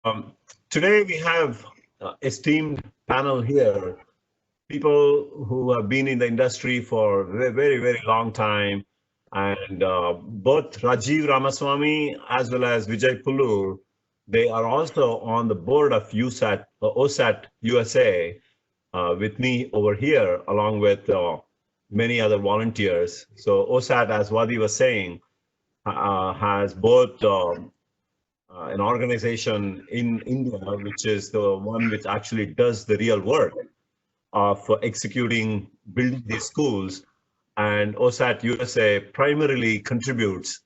Um, Today we have esteemed panel here, people who have been in the industry for a very, very long time. And both Rajiv Ramaswamy as well as Vijay Pullur, they are also on the board of OSAT USA with me over here, along with many other volunteers. So OSAT, as Wadi was saying, has both an organization in India, which is the one which actually does the real work of executing, building these schools. And OSAT USA primarily contributes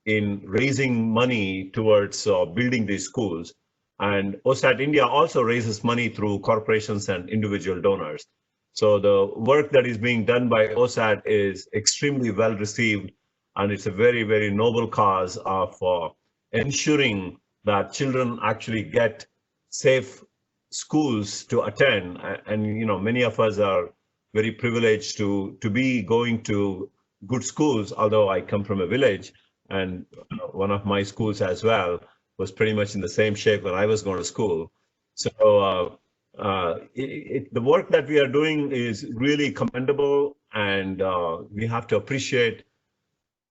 in raising money towards building these schools. And OSAT India also raises money through corporations and individual donors. So the work that is being done by OSAT is extremely well received, and it's a very, very noble cause of ensuring that children actually get safe schools to attend. And many of us are very privileged to be going to good schools, although I come from a village, and one of my schools as well was pretty much in the same shape when I was going to school. So the work that we are doing is really commendable, and we have to appreciate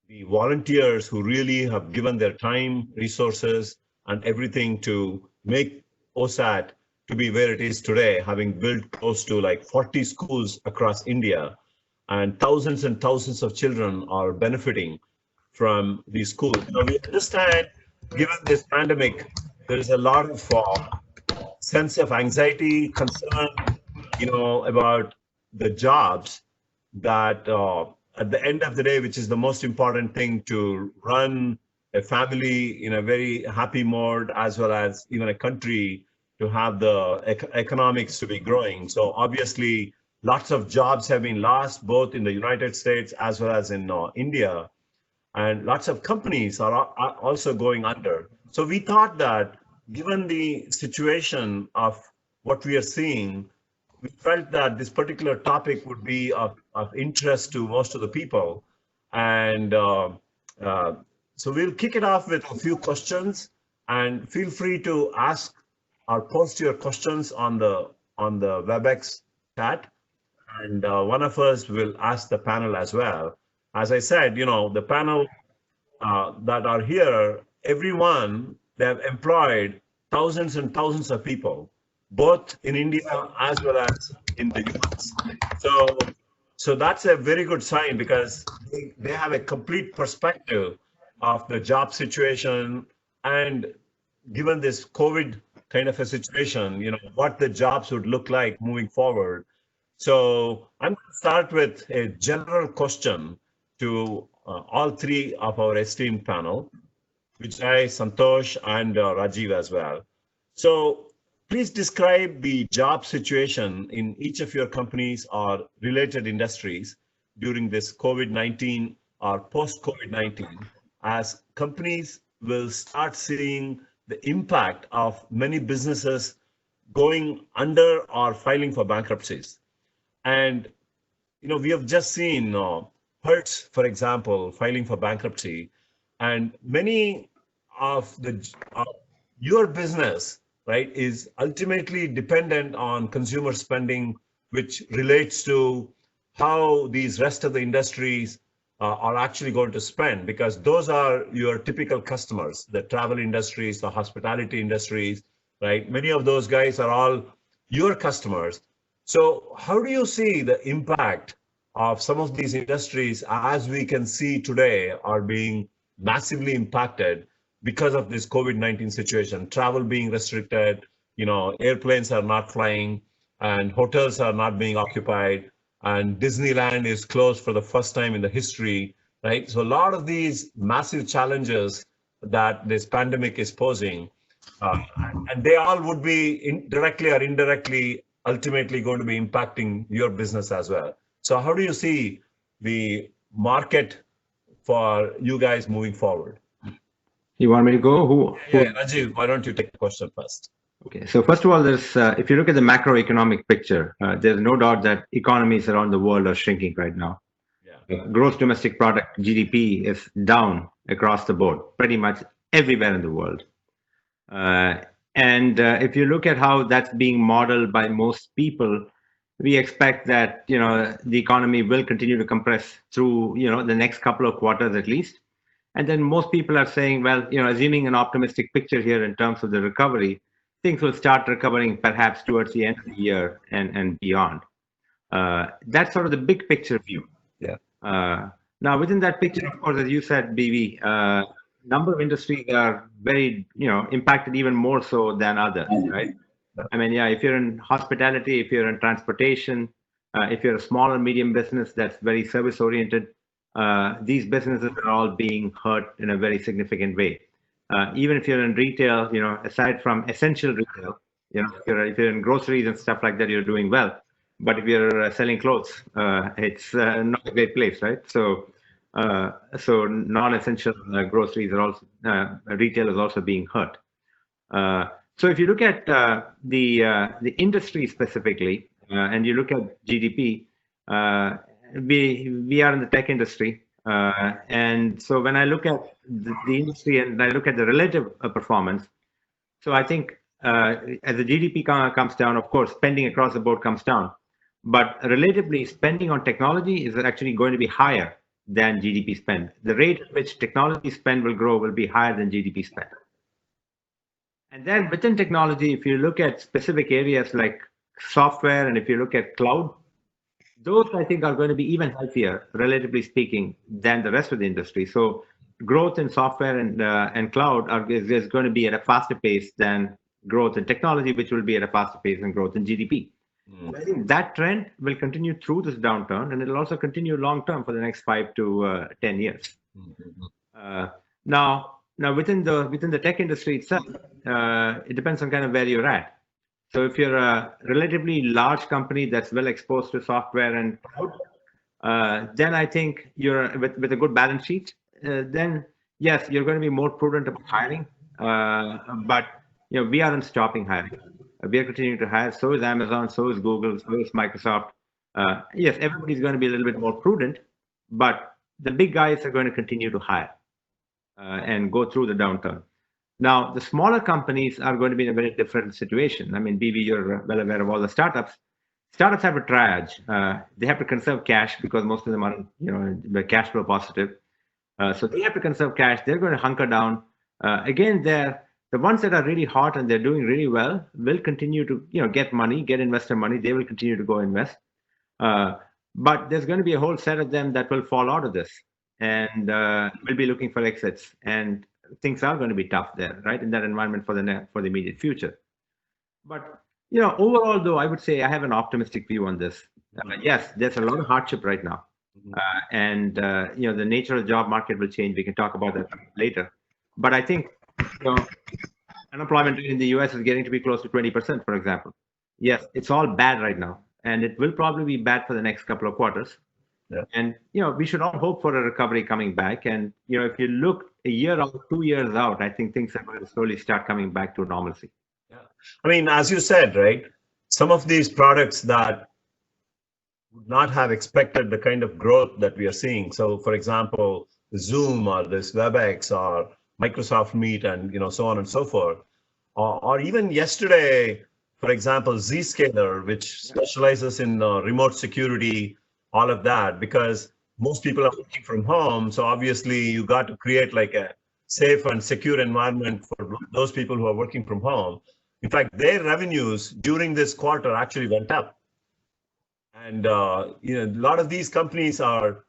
the volunteers who really have given their time, resources, and everything to make OSAT to be where it is today, having built close to like 40 schools across India, and thousands of children are benefiting from these schools. Now, we understand, given this pandemic, there is a lot of sense of anxiety, concern, about the jobs that at the end of the day, which is the most important thing to run a family in a very happy mode, as well as even a country to have the economics to be growing. So obviously, lots of jobs have been lost, both in the United States as well as in India. And lots of companies are also going under. So we thought that given the situation of what we are seeing, we felt that this particular topic would be of interest to most of the people. And so we'll kick it off with a few questions, and feel free to ask or post your questions on the WebEx chat. And one of us will ask the panel as well. As I said, the panel that are here, everyone, they have employed thousands and thousands of people, both in India as well as in the US. So that's a very good sign, because they have a complete perspective of the job situation, and given this COVID kind of a situation, what the jobs would look like moving forward. So I'm going to start with a general question to all three of our esteemed panel, Vijay, Santosh, and Rajiv as well. So please describe the job situation in each of your companies or related industries during this COVID-19 or post-COVID-19, as companies will start seeing the impact of many businesses going under or filing for bankruptcies. And we have just seen Hertz, for example, filing for bankruptcy, and many of your business, right, is ultimately dependent on consumer spending, which relates to how these rest of the industries are actually going to spend, because those are your typical customers, the travel industries, the hospitality industries, right? Many of those guys are all your customers. So how do you see the impact of some of these industries, as we can see today, are being massively impacted because of this COVID-19 situation? Travel being restricted, airplanes are not flying, and hotels are not being occupied, and Disneyland is closed for the first time in the history, right? So a lot of these massive challenges that this pandemic is posing, and they all would be directly or indirectly ultimately going to be impacting your business as well. So how do you see the market for you guys moving forward? You want me to go? Yeah, Rajiv, why don't you take the question first? Okay, so first of all, there's if you look at the macroeconomic picture, there's no doubt that economies around the world are shrinking right now. Yeah. Gross domestic product, GDP, is down across the board, pretty much everywhere in the world. And if you look at how that's being modeled by most people, we expect that the economy will continue to compress through the next couple of quarters at least. And then most people are saying, well, assuming an optimistic picture here in terms of the recovery, things will start recovering perhaps towards the end of the year and beyond. That's sort of the big picture view. Yeah. Now, within that picture, of course, as you said, BV, number of industries are very, impacted even more so than others, right? I mean, yeah, if you're in hospitality, if you're in transportation, if you're a small or medium business that's very service oriented, these businesses are all being hurt in a very significant way. Even if you're in retail, aside from essential retail, if you're in groceries and stuff like that, you're doing well. But if you're selling clothes, it's not a great place, right? So non-essential groceries are also retail is also being hurt. So if you look at the industry specifically, and you look at GDP, we are in the tech industry, and so when I look at the industry and I look at the relative performance, so I think as the GDP comes down, of course, spending across the board comes down, but relatively, spending on technology is actually going to be higher than GDP spend. The rate at which technology spend will grow will be higher than GDP spend. And then within technology, if you look at specific areas like software, and if you look at cloud, those I think are going to be even healthier, relatively speaking, than the rest of the industry. So growth in software and cloud is going to be at a faster pace than growth in technology, which will be at a faster pace than growth in GDP. I think that trend will continue through this downturn, and it'll also continue long term for the next 5 to 10 years. Now within the tech industry itself, it depends on kind of where you're at. So if you're a relatively large company that's well exposed to software and cloud, then I think you're with a good balance sheet. Then yes, you're going to be more prudent about hiring, but we aren't stopping hiring. We are continuing to hire. So is Amazon, so is Google, so is Microsoft. Yes, everybody's going to be a little bit more prudent, but the big guys are going to continue to hire and go through the downturn. Now, the smaller companies are going to be in a very different situation. I mean, BB, you're well aware of all the startups. Startups have a triage. They have to conserve cash because most of them are, the cash flow positive. So they have to conserve cash. They're going to hunker down. Again, the ones that are really hot and they're doing really well will continue to, get money, get investor money. They will continue to go invest. But there's going to be a whole set of them that will fall out of this and will be looking for exits. And things are going to be tough there, right, in that environment for the immediate future. But overall, though, I would say I have an optimistic view on this. Yes, there's a lot of hardship right now, and the nature of the job market will change. We can talk about that later. But I think unemployment in the US is getting to be close to 20%, for example. Yes, it's all bad right now, and it will probably be bad for the next couple of quarters. Yeah. And we should all hope for a recovery coming back. And if you look a year out, 2 years out, I think things are going to slowly start coming back to normalcy. Yeah, I mean, as you said, right, some of these products that would not have expected the kind of growth that we are seeing. So, for example, Zoom or this WebEx or Microsoft Meet and so on and so forth, or even yesterday, for example, Zscaler, which specializes in remote security, all of that, because most people are working from home. So obviously you got to create like a safe and secure environment for those people who are working from home. In fact, their revenues during this quarter actually went up. And a lot of these companies are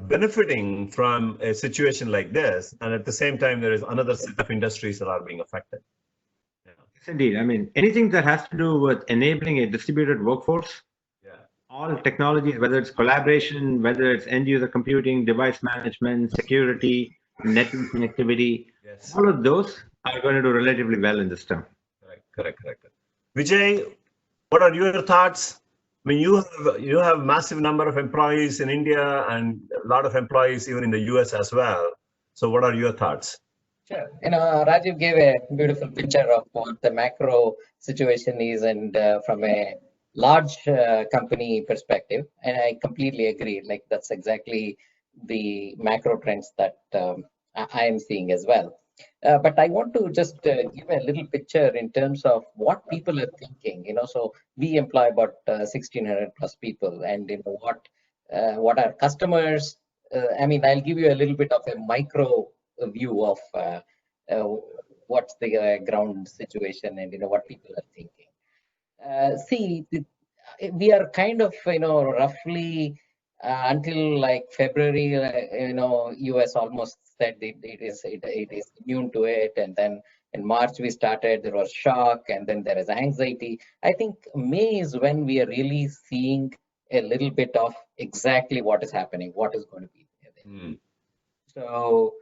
benefiting from a situation like this. And at the same time, there is another set of industries that are being affected. Yeah. Yes, indeed. I mean, anything that has to do with enabling a distributed workforce, all technologies, whether it's collaboration, whether it's end user computing, device management, security, network connectivity, all of those are going to do relatively well in this term. Correct. Vijay, what are your thoughts? I mean, you have massive number of employees in India and a lot of employees even in the US as well. So what are your thoughts? Sure. Rajiv gave a beautiful picture of what the macro situation is, and from a large company perspective, and I completely agree. Like that's exactly the macro trends that I am seeing as well. But I want to just give a little picture in terms of what people are thinking. So we employ about 1,600 plus people, and what our customers. I mean, I'll give you a little bit of a micro view of uh, what's the ground situation, and what people are thinking. See, we are kind of, roughly until like February, US almost said it is immune to it. And then in March we started, there was shock, and then there is anxiety. I think May is when we are really seeing a little bit of exactly what is happening, what is going to be there. Mm. So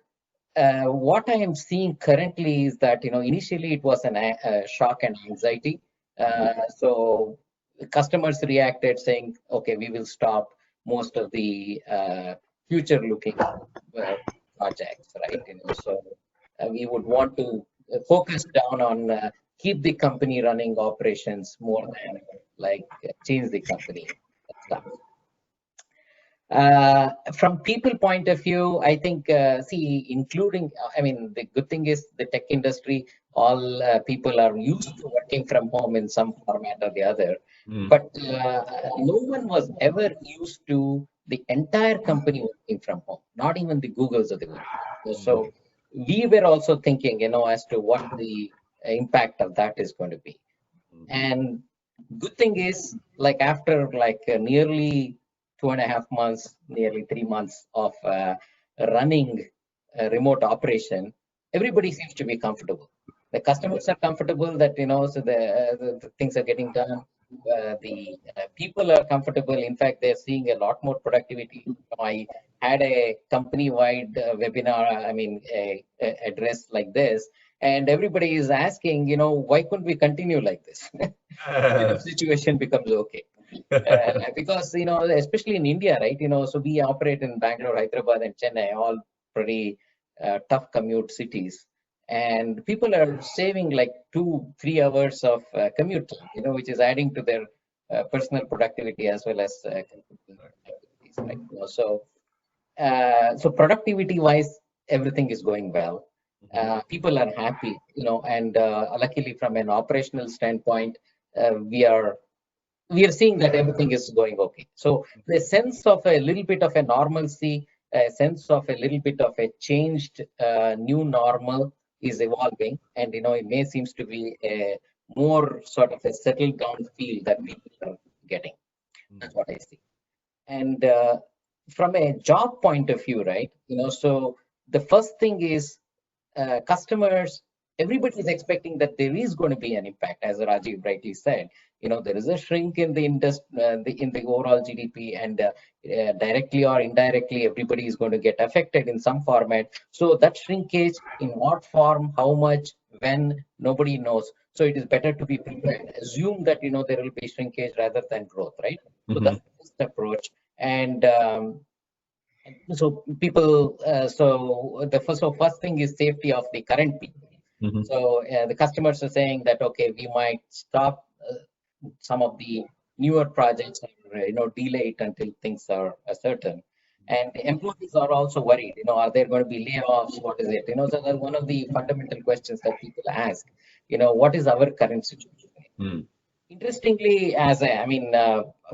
what I am seeing currently is that, initially it was a shock and anxiety. So customers reacted saying, okay, we will stop most of the future looking projects, right? So we would want to focus down on keep the company running operations more than like change the company stuff. From people point of view, I think, including, I mean, the good thing is the tech industry, all people are used to working from home in some format or the other. But no one was ever used to the entire company working from home, not even the Googles of the world. So we were also thinking, as to what the impact of that is going to be. And good thing is, like after like nearly 2.5 months, nearly 3 months of running a remote operation, everybody seems to be comfortable. The customers are comfortable that, so the things are getting done. The people are comfortable. In fact, they're seeing a lot more productivity. I had a company-wide webinar, I mean, a address like this, and everybody is asking, why couldn't we continue like this? The situation becomes okay. Because, especially in India, right? So we operate in Bangalore, Hyderabad, and Chennai, all pretty tough commute cities. And people are saving like 2-3 hours of commute time, which is adding to their personal productivity as well as activities, right? So productivity wise, everything is going well. People are happy, and luckily from an operational standpoint, we are seeing that everything is going okay. So the sense of a little bit of a normalcy, a sense of a little bit of a changed new normal is evolving, and it may seems to be a more sort of a settled down feel that people are getting. That's what I see. And from a job point of view, right? So the first thing is customers, everybody is expecting that there is going to be an impact, as Rajiv rightly said. There is a shrink in the industry, in the overall GDP, and directly or indirectly, everybody is going to get affected in some format. So that shrinkage, in what form, how much, when, nobody knows. So it is better to be prepared. Assume that there will be shrinkage rather than growth, right? So that's the first approach. And so people, first thing is safety of the current people. So the customers are saying that, okay, we might stop some of the newer projects, or delay it until things are certain. And the employees are also worried, are there going to be layoffs? What is it? So that's one of the fundamental questions that people ask, what is our current situation? Interestingly,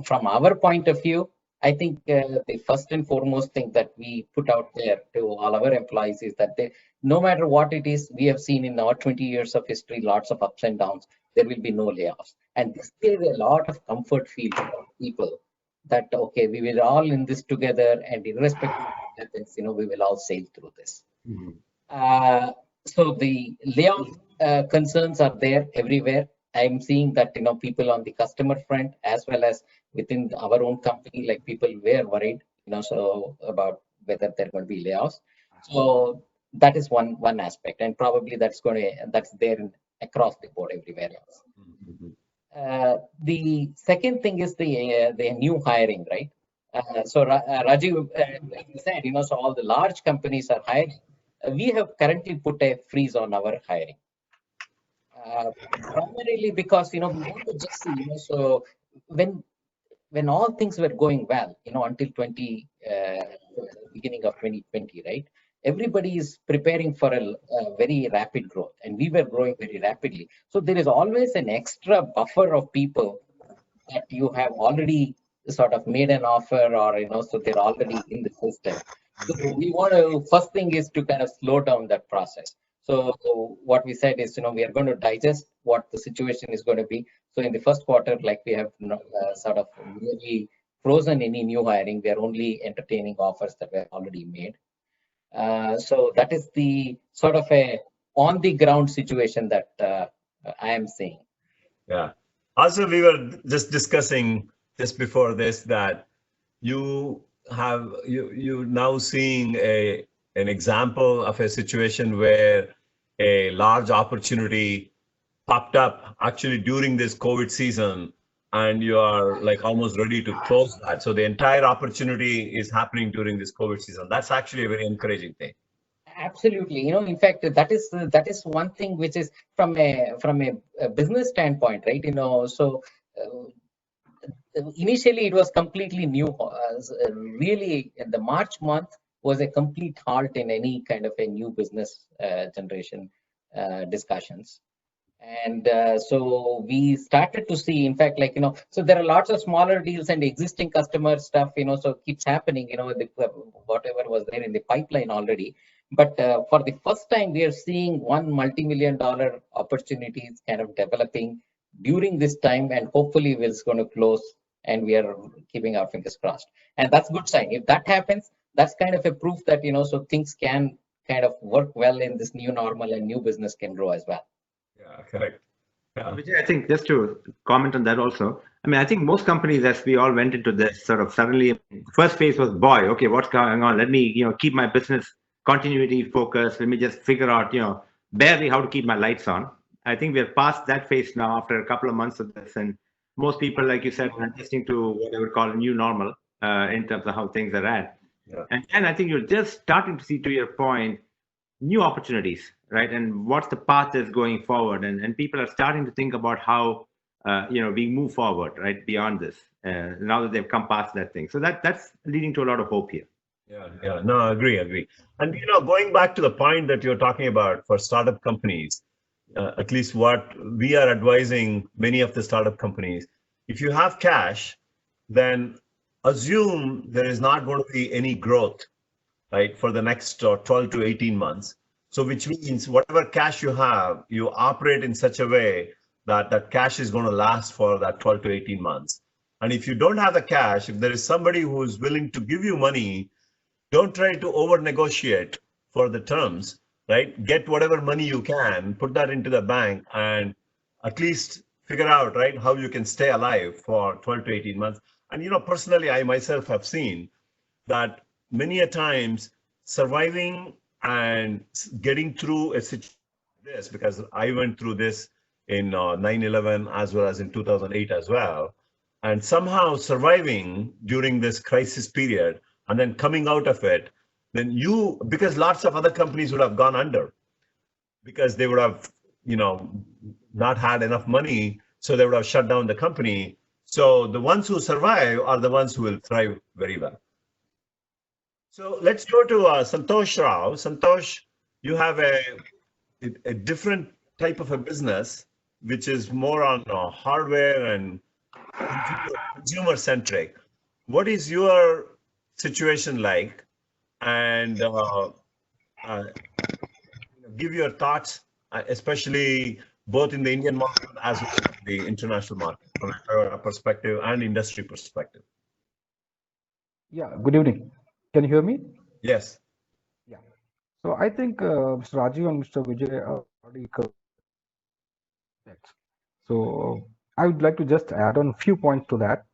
from our point of view, I think the first and foremost thing that we put out there to all our employees is that no matter what it is, we have seen in our 20 years of history, lots of ups and downs, there will be no layoffs. And this gave a lot of comfort feel to people that, okay, we will all in this together, and irrespective of what happens, we will all sail through this. So the layoff concerns are there everywhere. I'm seeing that, people on the customer front as well as within our own company, like people were worried, so about whether there are going to be layoffs. So that is one aspect, and probably that's there across the board everywhere else. The second thing is the new hiring, right? So Rajiv, like you said, so all the large companies are hiring. We have currently put a freeze on our hiring. Primarily because, we want to just see, so when all things were going well, until beginning of 2020, right? everybody is preparing for a very rapid growth, and we were growing very rapidly. So there is always an extra buffer of people that you have already sort of made an offer, or so they're already in the system. So we want to, first thing is to kind of slow down that process. So what we said is, we are going to digest what the situation is going to be. So in the first quarter, like we have sort of really frozen any new hiring. We are only entertaining offers that were already made. So that is the sort of a on the ground situation that I am seeing. Yeah. Also, we were just discussing just before this that you now seeing an example of a situation where a large opportunity popped up actually during this COVID season, and you are like almost ready to close that. So the entire opportunity is happening during this COVID season. That's actually a very encouraging thing. Absolutely. In fact, that is one thing which is from a business standpoint, right? So initially it was completely new. Really, in the March month was a complete halt in any kind of a new business generation discussions. And so we started to see, in fact, like, so there are lots of smaller deals and existing customer stuff, so it keeps happening, whatever was there in the pipeline already. But for the first time, we are seeing one multi-million-dollar opportunities kind of developing during this time, and hopefully it's going to close, and we are keeping our fingers crossed. And that's a good sign. If that happens, that's kind of a proof that, so things can kind of work well in this new normal, and new business can grow as well. Yeah, correct. Yeah. Vijay, I think just to comment on that also, I mean, I think most companies, as we all went into this, sort of suddenly, first phase was, boy, okay, what's going on? Let me, keep my business continuity focused. Let me just figure out, barely how to keep my lights on. I think we're past that phase now after a couple of months of this, and most people, like you said, are adjusting to what I would call a new normal in terms of how things are at. Yeah. And I think you're just starting to see, to your point, new opportunities, right? And what's the path is going forward, and people are starting to think about how we move forward, right, beyond this, now that they've come past that thing. So that's leading to a lot of hope here. Yeah, no, I agree. And going back to the point that you're talking about for startup companies, at least what we are advising many of the startup companies, if you have cash, then assume there is not going to be any growth, right, for the next 12 to 18 months. So which means whatever cash you have, you operate in such a way that that cash is going to last for that 12 to 18 months. And if you don't have the cash, if there is somebody who is willing to give you money, don't try to over negotiate for the terms, right? Get whatever money you can, put that into the bank, and at least figure out, right, how you can stay alive for 12 to 18 months. And personally, I myself have seen that many a times surviving and getting through a situation like this, because I went through this in 9/11 as well as in 2008 as well, and somehow surviving during this crisis period and then coming out of it, then because lots of other companies would have gone under because they would have not had enough money, so they would have shut down the company. So the ones who survive are the ones who will thrive very well. So let's go to Santosh Rao. Santosh, you have a different type of a business, which is more on hardware and consumer centric. What is your situation like? And give your thoughts, especially both in the Indian market as well as the international market, from a perspective and industry perspective. Yeah, good evening. Can you hear me? Yes. Yeah. So I think Mr. Rajiv and Mr. Vijay are already covered that. So I would like to just add on a few points to that.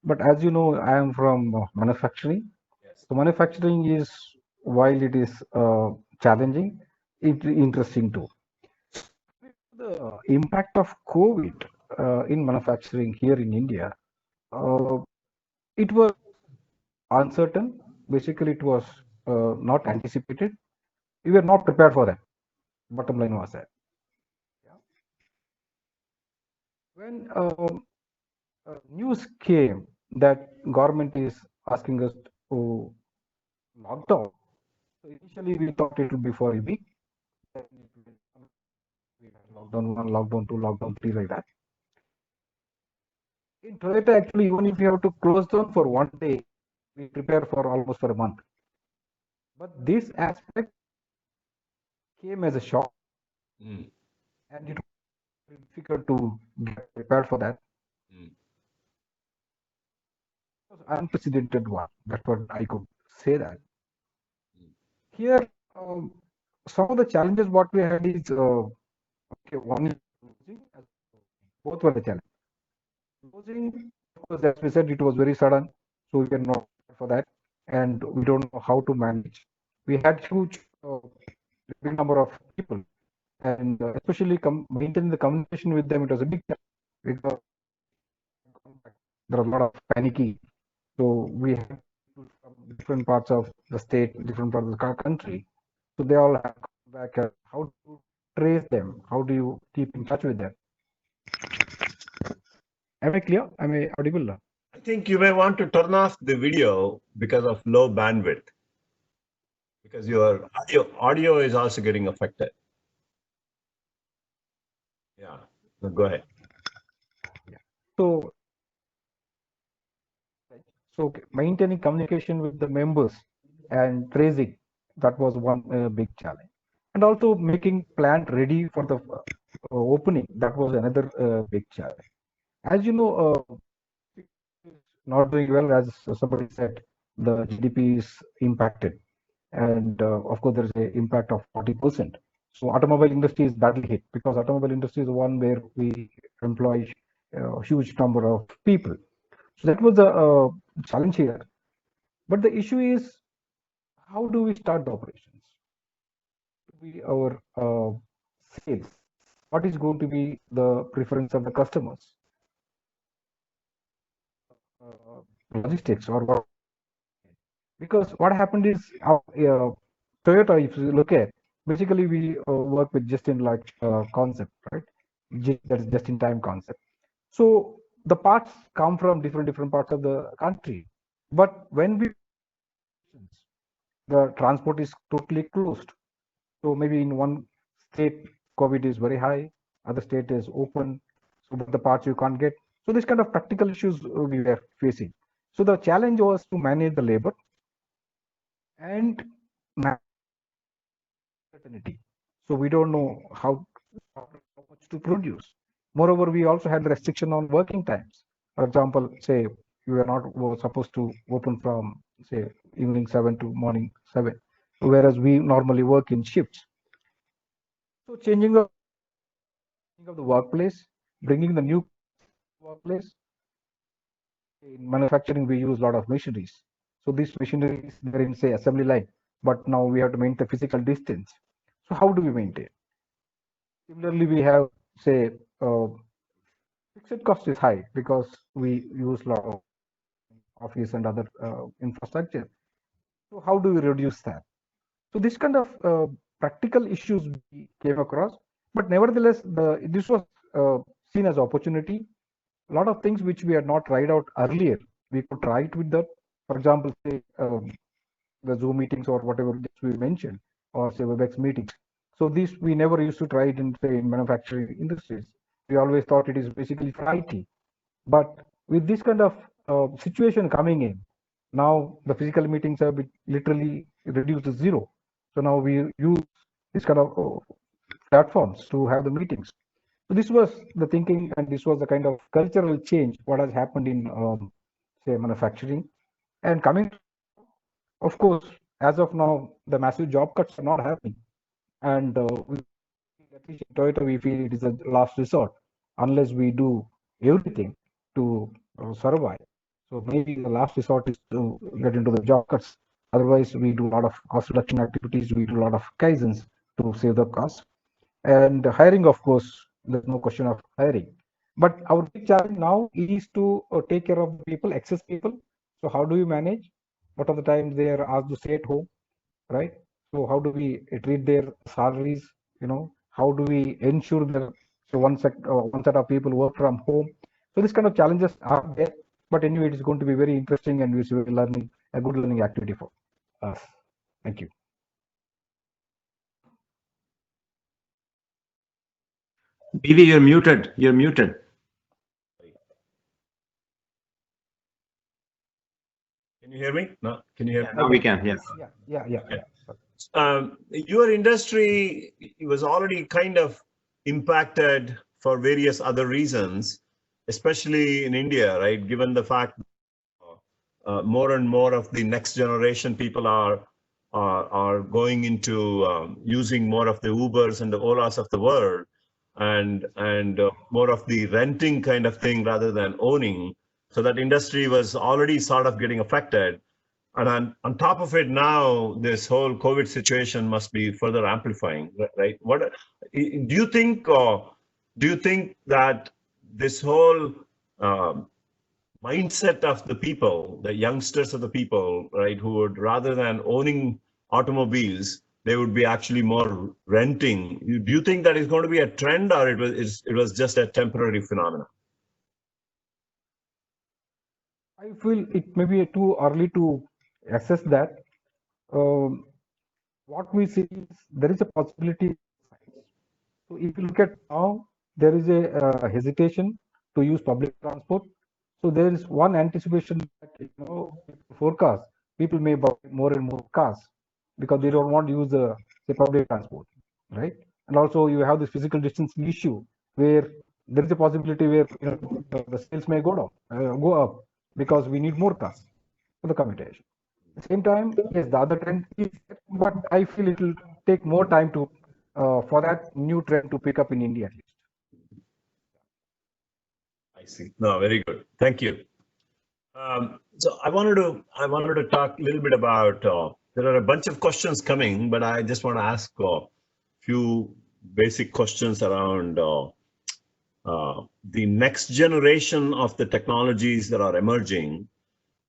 But as you know, I am from manufacturing. Yes. So manufacturing is, while it is challenging, it's interesting too. The impact of COVID in manufacturing here in India, it was uncertain. Basically, it was not anticipated. We were not prepared for that. Bottom line was that. When news came that government is asking us to lock down, So initially we thought it would be for a week. Then we had lockdown 1, lockdown 2, lockdown 3, like that. In Toyota, actually, even if you have to close down for one day, we prepare for almost for a month. But this aspect came as a shock, Mm. and it was difficult to get prepared for that. Mm. It was unprecedented one. That's what I could say that. Mm. Here, some of the challenges what we had is okay, one is losing, both were the challenge. Losing, of course, as we said, it was very sudden, so we were not prepared for that, and we don't know how to manage. We had huge, big number of people, and especially maintaining the communication with them. It was a big challenge because there was a lot of panicky. So we had people from different parts of the state, different parts of the country. So they all have come back. How do you trace them? How do you keep in touch with them? Am I clear? Am I audible? I think you may want to turn off the video because of low bandwidth, because your audio is also getting affected. Yeah, no, go ahead. So, maintaining communication with the members and tracing, that was one big challenge. And also making plant ready for the opening, that was another big challenge. As you know, not doing well, as somebody said, the GDP is impacted. And of course, there's an impact of 40%. So automobile industry is badly hit because automobile industry is one where we employ a huge number of people. So that was a challenge here. But the issue is, how do we start the operations? Our sales. What is going to be the preference of the customers? Logistics or what? Because what happened is, Toyota, if you look at, basically we work with just-in-like concept, right? That's just-in-time concept. So the parts come from different parts of the country, but when the transport is totally closed. So maybe in one state, COVID is very high, other state is open, so but the parts you can't get. So this kind of practical issues we were facing. So the challenge was to manage the labor and uncertainty. So we don't know how much to produce. Moreover, we also had the restriction on working times. For example, say we were not supposed to open from say evening 7 to morning 7, whereas we normally work in shifts. So changing of the workplace, bringing the new workplace. In manufacturing, we use a lot of machineries. So these machineries they're in say assembly line, but now we have to maintain physical distance. So how do we maintain? Similarly, we have say fixed cost is high because we use a lot of office and other infrastructure. So how do we reduce that? So this kind of practical issues we came across, but nevertheless, this was seen as opportunity. A lot of things which we had not tried out earlier, we could try it with that. For example, say the Zoom meetings or whatever we mentioned, or say WebEx meetings. So these we never used to try it in say in manufacturing industries. We always thought it is basically for IT. But with this kind of situation coming in, now the physical meetings have been literally reduced to zero. So now we use this kind of platforms to have the meetings. So this was the thinking, and this was the kind of cultural change what has happened in say manufacturing. And coming, of course, as of now, the massive job cuts are not happening, and at least in Toyota, we feel it is a last resort unless we do everything to survive. So maybe the last resort is to get into the job cuts. Otherwise, we do a lot of cost reduction activities. We do a lot of kaizens to save the cost. And hiring, of course, there's no question of hiring. But our big challenge now is to take care of the people, excess people. So how do you manage? What are the times they are asked to stay at home, right? So how do we treat their salaries? How do we ensure that so one set of people work from home? So this kind of challenges are there. But anyway, it is going to be very interesting and we will be learning a good learning activity for us. Thank you. BV, you're muted. You're muted. Can you hear me? No, can you hear me? Now we can, yes. Yeah. Your industry was already kind of impacted for various other reasons, especially in India, right? Given the fact more and more of the next generation people are going into using more of the Ubers and the Olas of the world, and more of the renting kind of thing rather than owning. So that industry was already sort of getting affected. And on top of it, now this whole COVID situation must be further amplifying, right? What do you think? Do you think that this whole mindset of the people, the youngsters of the people, right, who would rather than owning automobiles, they would be actually more renting? Do you think that is going to be a trend, or it was just a temporary phenomenon? I feel it may be too early to assess that. What we see is there is a possibility. So if you look at now, there is a hesitation to use public transport. So there is one anticipation that, forecast people may buy more and more cars because they don't want to use the public transport, right? And also you have this physical distancing issue where there is a possibility where the sales may go down, go up because we need more cars for the commutation. At the same time, yes, the other trend is, but I feel it will take more time to for that new trend to pick up in India at least. I see. No, very good. Thank you. So I wanted to talk a little bit about. There are a bunch of questions coming, but I just want to ask a few basic questions around the next generation of the technologies that are emerging,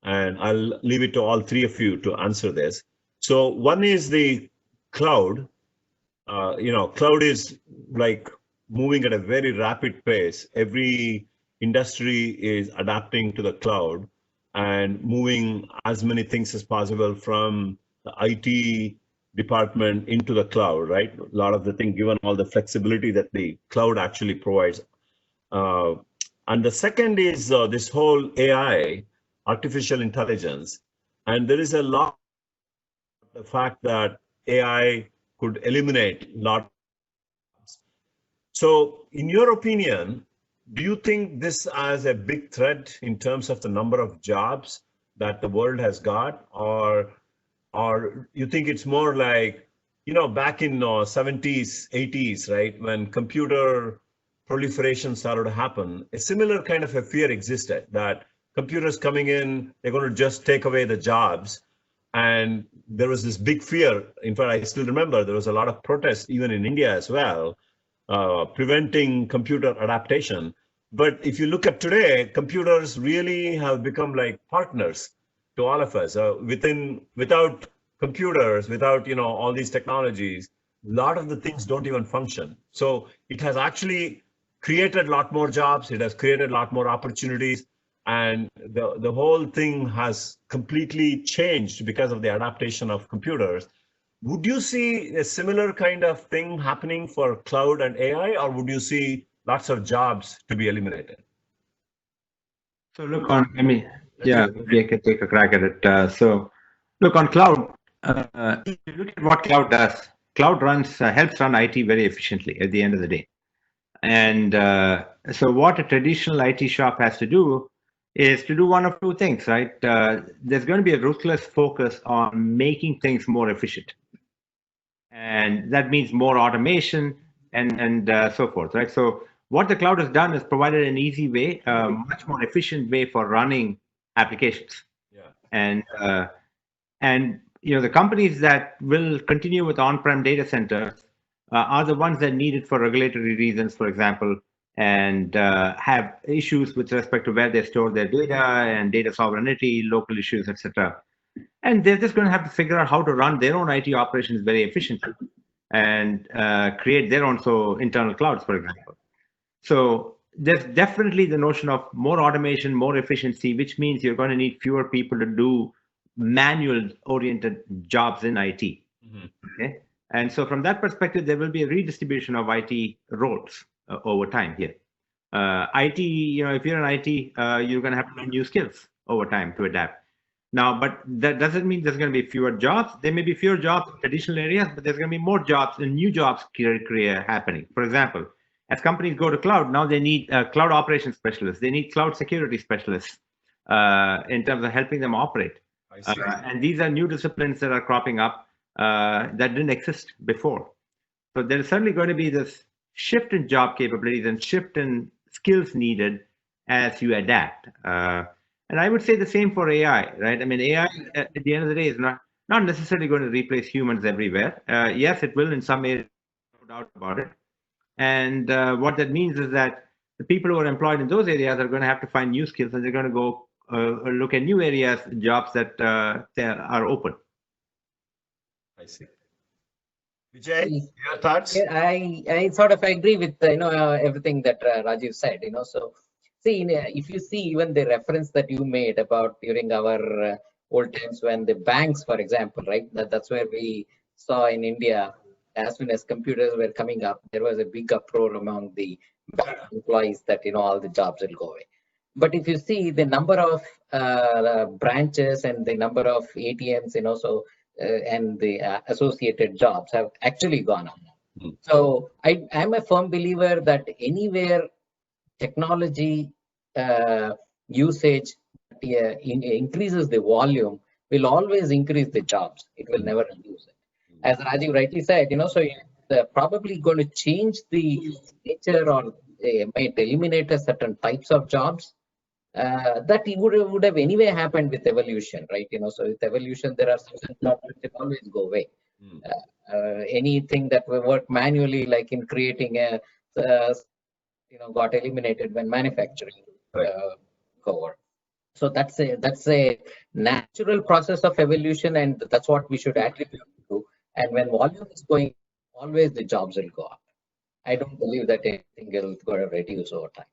and I'll leave it to all three of you to answer this. So one is the cloud. Cloud is like moving at a very rapid pace. Every industry is adapting to the cloud and moving as many things as possible from the IT department into the cloud, right? A lot of the thing, given all the flexibility that the cloud actually provides. And the second is this whole AI, artificial intelligence. And there is a lot of the fact that AI could eliminate a lot. So in your opinion, do you think this as a big threat in terms of the number of jobs that the world has got, or you think it's more like, back in 70s, 80s, right, when computer proliferation started to happen, a similar kind of a fear existed that computers coming in, they're going to just take away the jobs. And there was this big fear. In fact, I still remember there was a lot of protest even in India as well, preventing computer adaptation. But if you look at today, computers really have become like partners to all of us. Without computers, without all these technologies, a lot of the things don't even function. So it has actually created a lot more jobs. It has created a lot more opportunities. And the whole thing has completely changed because of the adaptation of computers. Would you see a similar kind of thing happening for cloud and AI, or would you see lots of jobs to be eliminated? So look on, maybe I can take a crack at it. So look on cloud, if you look at what cloud does, cloud helps run IT very efficiently at the end of the day. And so what a traditional IT shop has to do is to do one of two things, right? There's going to be a ruthless focus on making things more efficient. And that means more automation and so forth, right? So what the cloud has done is provided an easy way, much more efficient way for running applications. Yeah. And the companies that will continue with on-prem data centers are the ones that need it for regulatory reasons, for example, and have issues with respect to where they store their data and data sovereignty, local issues, etc. And they're just going to have to figure out how to run their own IT operations very efficiently and create their own internal clouds, for example. So there's definitely the notion of more automation, more efficiency, which means you're going to need fewer people to do manual-oriented jobs in IT. Mm-hmm. Okay, and so from that perspective, there will be a redistribution of IT roles. over time here. IT, if you're in IT, you're going to have to learn new skills over time to adapt. Now, but that doesn't mean there's going to be fewer jobs. There may be fewer jobs in traditional areas, but there's going to be more jobs and new jobs happening. For example, as companies go to cloud, now they need cloud operations specialists. They need cloud security specialists in terms of helping them operate. And these are new disciplines that are cropping up that didn't exist before. So there's certainly going to be this shift in job capabilities and shift in skills needed as you adapt. And I would say the same for AI, right? I mean, AI at the end of the day is not necessarily going to replace humans everywhere. Yes, it will in some areas, no doubt about it. And what that means is that the people who are employed in those areas are going to have to find new skills, and they're going to go look at new areas, jobs that are open. I see. Vijay, your thoughts? Yeah, I sort of agree with everything that Rajiv said. So see, if you see even the reference that you made about during our old times when the banks, for example, right? That's where we saw in India, as soon as computers were coming up, there was a big uproar among the bank employees that all the jobs will go away. But if you see the number of branches and the number of ATMs, and the associated jobs have actually gone up. So I'm a firm believer that anywhere technology usage increases the volume, will always increase the jobs. It will never reduce it. As Rajiv rightly said, so it's probably going to change the nature or might eliminate a certain types of jobs. That would have anyway happened with evolution, right? So with evolution, there are certain jobs which always go away. Anything that will work manually, like in creating got eliminated when manufacturing over. So that's a natural process of evolution, and that's what we should attribute to. And when volume is going, always the jobs will go up. I don't believe that anything is going to reduce over time.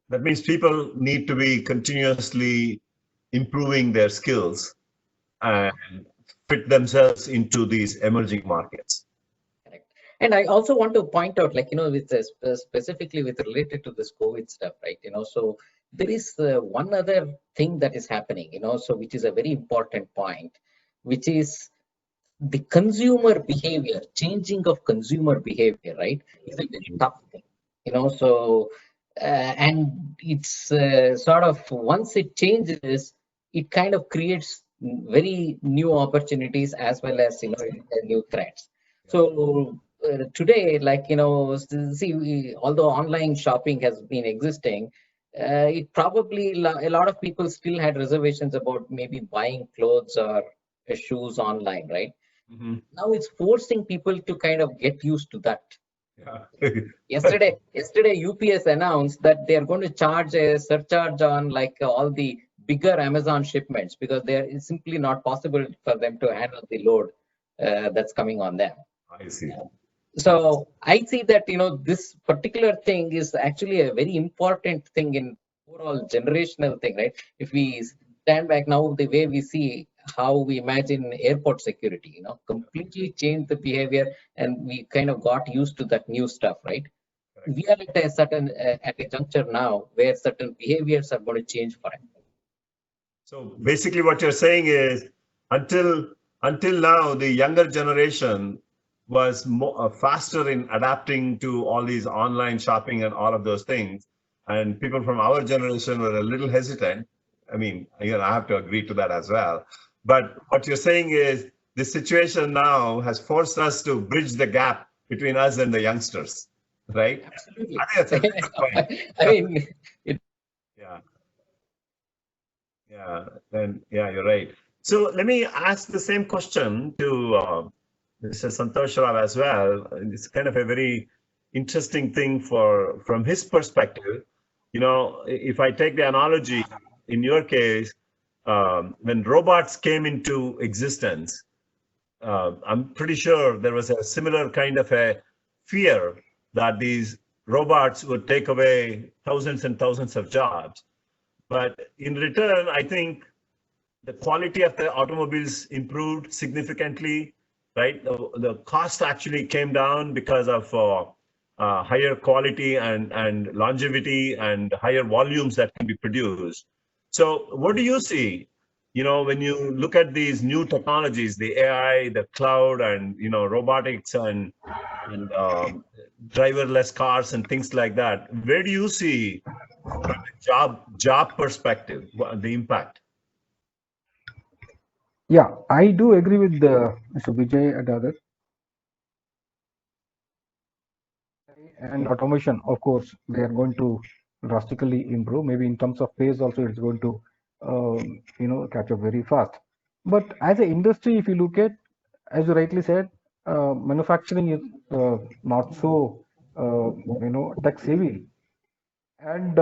That means people need to be continuously improving their skills and fit themselves into these emerging markets. Correct. And I also want to point out, with specifically related to this COVID stuff, right? So there is one other thing that is happening, so which is a very important point, which is the consumer behavior, changing of consumer behavior, right? Is a very tough thing, so. And it's sort of, once it changes, it kind of creates very new opportunities as well as new threats. So today, see, although online shopping has been existing, it probably a lot of people still had reservations about maybe buying clothes or shoes online, right? Now it's forcing people to kind of get used to that. Yesterday, UPS announced that they are going to charge a surcharge on all the bigger Amazon shipments because it's simply not possible for them to handle the load that's coming on them. I see. So I see that this particular thing is actually a very important thing in overall generational thing, right? If we stand back now, the way we see how we imagine airport security, completely changed the behavior, and we kind of got used to that new stuff, right? We are at a certain at a juncture now where certain behaviors are going to change forever. So basically, what you're saying is, until now, the younger generation was faster in adapting to all these online shopping and all of those things, and people from our generation were a little hesitant. I mean, I have to agree to that as well. But what you're saying is the situation now has forced us to bridge the gap between us and the youngsters, right? Absolutely. I think that's a good point. I mean, you're right. So let me ask the same question to Mr. Santosh Rao as well. It's kind of a very interesting thing from his perspective. If I take the analogy in your case, when robots came into existence, I'm pretty sure there was a similar kind of a fear that these robots would take away thousands and thousands of jobs. But in return, I think the quality of the automobiles improved significantly, right? The cost actually came down because of higher quality and longevity and higher volumes that can be produced. So what do you see? When you look at these new technologies, the AI, the cloud, and robotics and driverless cars and things like that, where do you see from a job perspective the impact? Yeah, I do agree with Mr. Vijay and others. And automation, of course, they are going to drastically improve. Maybe in terms of pace also, it's going to, catch up very fast. But as an industry, if you look at, as you rightly said, manufacturing is not so, tech savvy. And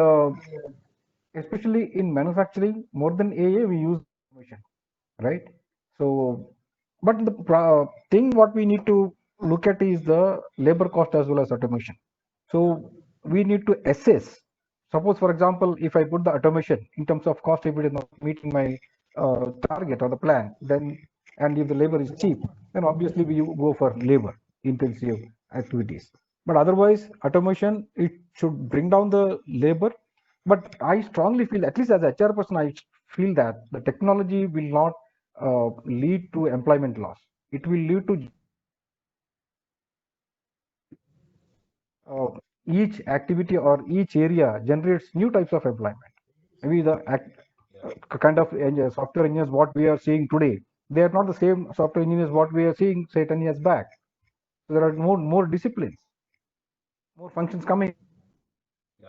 especially in manufacturing, more than AA, we use automation, right? So, but the thing what we need to look at is the labor cost as well as automation. So we need to assess. Suppose, for example, if I put the automation in terms of cost, if it is not meeting my target or the plan, then and if the labor is cheap, then obviously we go for labor intensive activities. But otherwise, automation, it should bring down the labor. But I strongly feel, at least as a HR person, I feel that the technology will not lead to employment loss. It will lead to each activity or each area generates new types of employment. Maybe the kind of software engineers what we are seeing today, they are not the same software engineers what we are seeing say 10 years back. So there are more disciplines, more functions coming.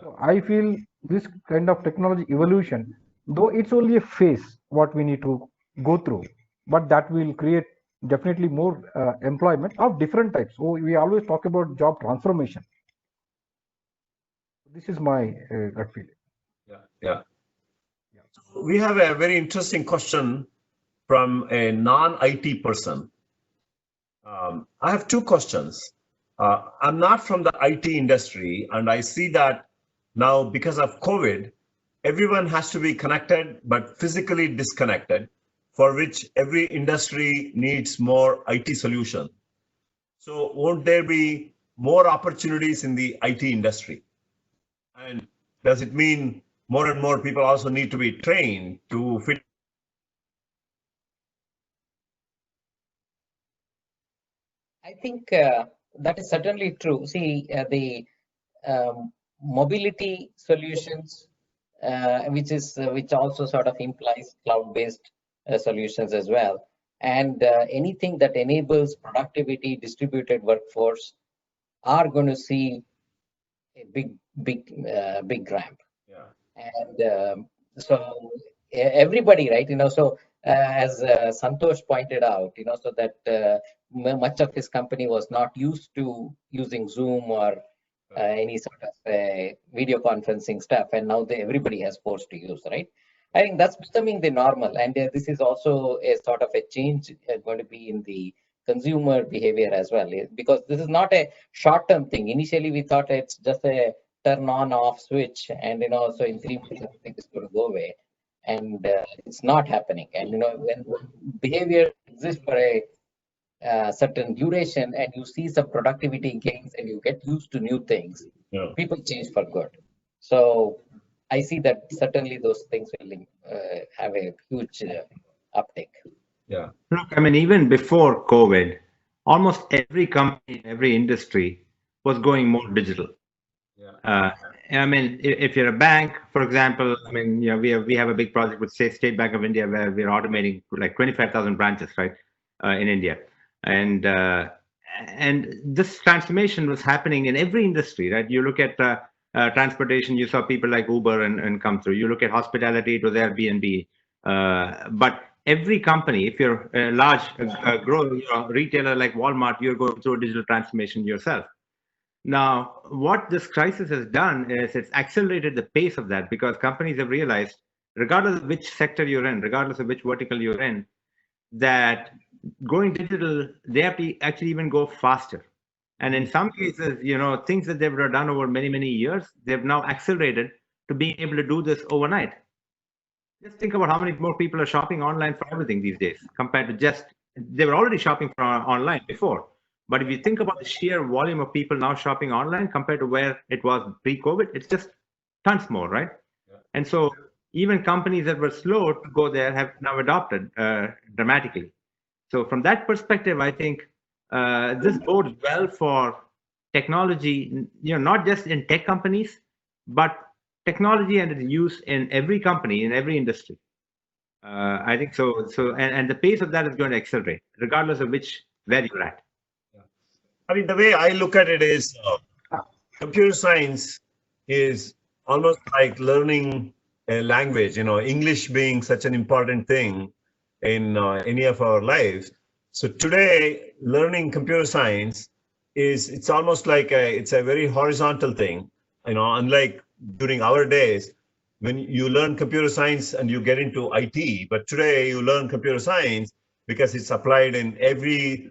So I feel this kind of technology evolution, though it's only a phase what we need to go through, but that will create definitely more employment of different types. So we always talk about job transformation. This is my gut feeling. Yeah. We have a very interesting question from a non-IT person. I have two questions. I'm not from the IT industry, and I see that now because of COVID, everyone has to be connected but physically disconnected, for which every industry needs more IT solution. So won't there be more opportunities in the IT industry? And does it mean more and more people also need to be trained to fit? I think that is certainly true. See, the mobility solutions, which also sort of implies cloud-based solutions as well, and anything that enables productivity, distributed workforce, are going to see a big ramp. Yeah. And so everybody, right? So as Santosh pointed out, so that much of his company was not used to using Zoom or any sort of video conferencing stuff, and now everybody has forced to use, right? I think that's becoming the normal, and this is also a sort of a change going to be in the consumer behavior as well, because this is not a short-term thing. Initially, we thought it's just a turn on off switch, and so in 3 months everything is going to go away, and it's not happening. And when behavior exists for a certain duration, and you see some productivity gains, and you get used to new things, people change for good. So I see that certainly those things will have a huge uptake. Yeah. Look, I mean, even before COVID, almost every company, every industry was going more digital. Yeah. I mean, if you're a bank, for example, I mean, we have a big project with State Bank of India where we're automating like 25,000 branches, right, in India, and this transformation was happening in every industry, right? You look at transportation, you saw people like Uber and come through. You look at hospitality, it was Airbnb, but every company, if you're a large retailer like Walmart, you're going through a digital transformation yourself. Now, what this crisis has done is it's accelerated the pace of that, because companies have realized, regardless of which sector you're in, regardless of which vertical you're in, that going digital, they have to actually even go faster. And in some cases, things that they've done over many, many years, they've now accelerated to being able to do this overnight. Just think about how many more people are shopping online for everything these days compared to they were already shopping for online before, But if you think about the sheer volume of people now shopping online compared to where it was pre-COVID, it's just tons more, right? Yeah. And so even companies that were slow to go there have now adopted dramatically. So from that perspective, I think this bodes well for technology, not just in tech companies, but technology and its use in every company, in every industry. I think so. And the pace of that is going to accelerate, regardless of where you're at. I mean, the way I look at it is computer science is almost like learning a language, English being such an important thing in any of our lives. So today, learning computer science it's almost like it's a very horizontal thing, unlike during our days when you learn computer science and you get into IT, but today you learn computer science because it's applied in every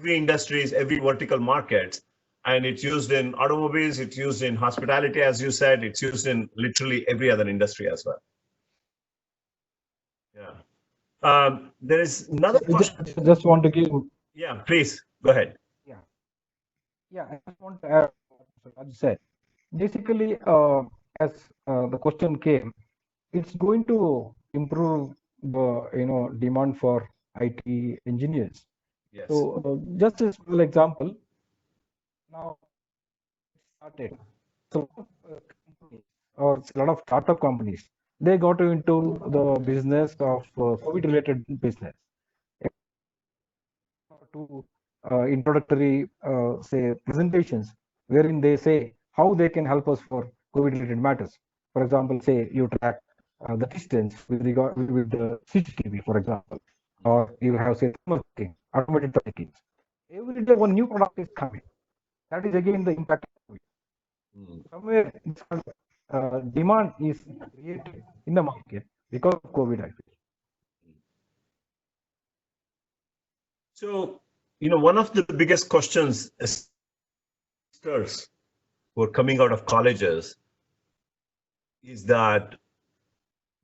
industries, every vertical market, and it's used in automobiles, it's used in hospitality, as you said, it's used in literally every other industry as well. Yeah. There is another question. Just want to give. Yeah, please go ahead. Yeah, I just want to add what you said. Basically, as the question came, it's going to improve the demand for IT engineers. Yes. So just a small example. Now started. So companies or a lot of startup companies, they got into the business of COVID-related business. To introductory say presentations wherein they say how they can help us for COVID-related matters. For example, say you track the distance with regard with the CCTV, for example, or you have say thermal checking, automated checkings. Every day one new product is coming. That is again the impact of COVID. Somewhere this kind of, demand is created in the market because of COVID, I feel. So, one of the biggest questions youngsters who are coming out of colleges is that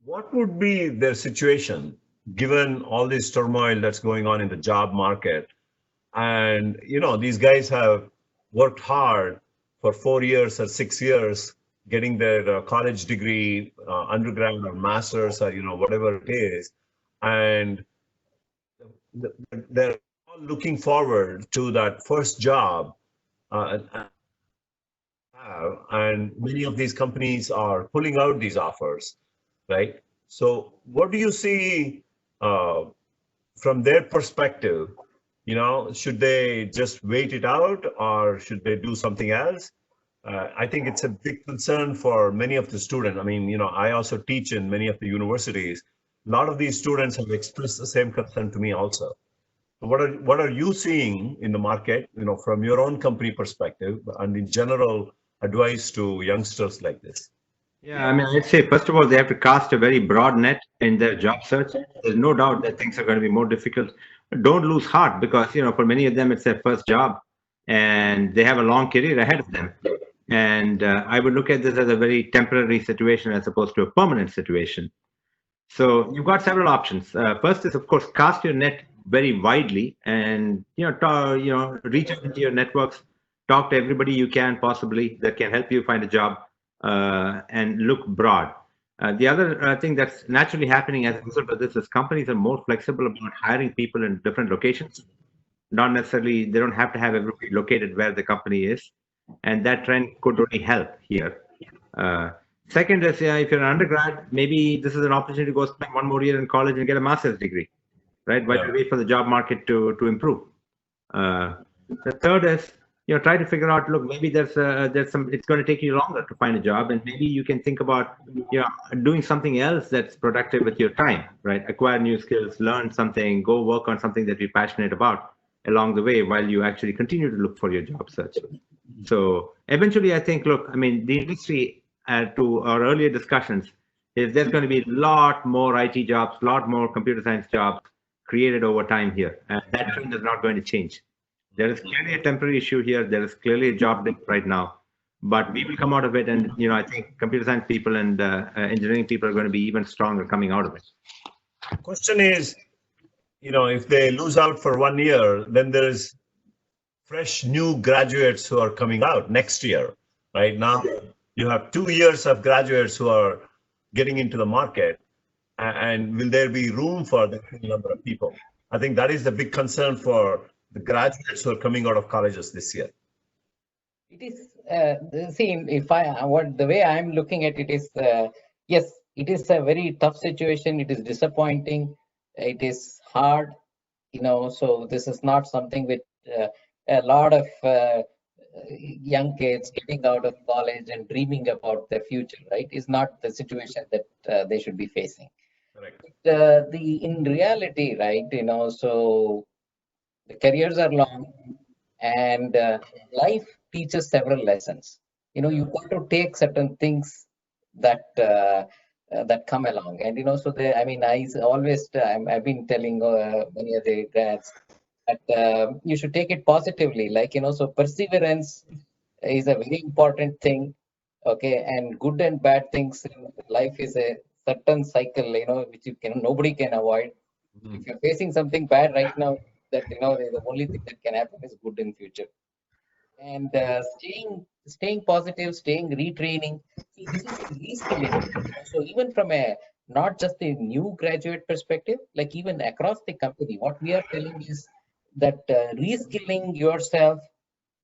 what would be their situation given all this turmoil that's going on in the job market? And, these guys have worked hard for 4 years or 6 years, getting their college degree, undergrad or master's or, whatever it is. And they're all looking forward to that first job. And many of these companies are pulling out these offers, right? So what do you see from their perspective? Should they just wait it out or should they do something else? I think it's a big concern for many of the students. I mean, I also teach in many of the universities. A lot of these students have expressed the same concern to me also. What are you seeing in the market, from your own company perspective and in general advice to youngsters like this? Yeah, I mean, I'd say, first of all, they have to cast a very broad net in their job search. There's no doubt that things are going to be more difficult. Don't lose heart because, for many of them, it's their first job and they have a long career ahead of them. And I would look at this as a very temporary situation as opposed to a permanent situation. So you've got several options. First is, of course, cast your net very widely and, reach out into your networks, talk to everybody you can possibly that can help you find a job. And look broad. The other thing that's naturally happening as a result of this is companies are more flexible about hiring people in different locations. Not necessarily, they don't have to have everybody located where the company is. And that trend could really help here. Second is, if you're an undergrad, maybe this is an opportunity to go spend one more year in college and get a master's degree, right? While you wait for the job market to improve. The third is, try to figure out, look, maybe there's some, it's going to take you longer to find a job, and maybe you can think about, doing something else that's productive with your time, right? Acquire new skills, learn something, go work on something that you're passionate about along the way while you actually continue to look for your job search. So eventually, I think, look, I mean, the industry, to our earlier discussions, is there's going to be a lot more IT jobs, a lot more computer science jobs created over time here, and that trend is not going to change. There is clearly a temporary issue here. There is clearly a job dip right now, but we will come out of it. And, I think computer science people and engineering people are going to be even stronger coming out of it. Question is, if they lose out for 1 year, then there's fresh new graduates who are coming out next year. Right now, you have 2 years of graduates who are getting into the market, and will there be room for the number of people? I think that is the big concern for the graduates who are coming out of colleges this year. It is, see, if I, what the way I'm looking at it is, yes, it is a very tough situation. It is disappointing. It is hard, so this is not something with a lot of young kids getting out of college and dreaming about the future, right? Is not the situation that they should be facing. Correct. In reality, right, so the careers are long, and life teaches several lessons. You got to take certain things that that come along, and so I mean, I always I've been telling many of the grads that you should take it positively, like so perseverance is a very important thing. Okay, and good and bad things in life is a certain cycle, which nobody can avoid. If you're facing something bad right now, that the only thing that can happen is good in future. And staying positive, staying retraining. See, this is reskilling. So even from a not just a new graduate perspective, like even across the company, what we are telling is that reskilling yourself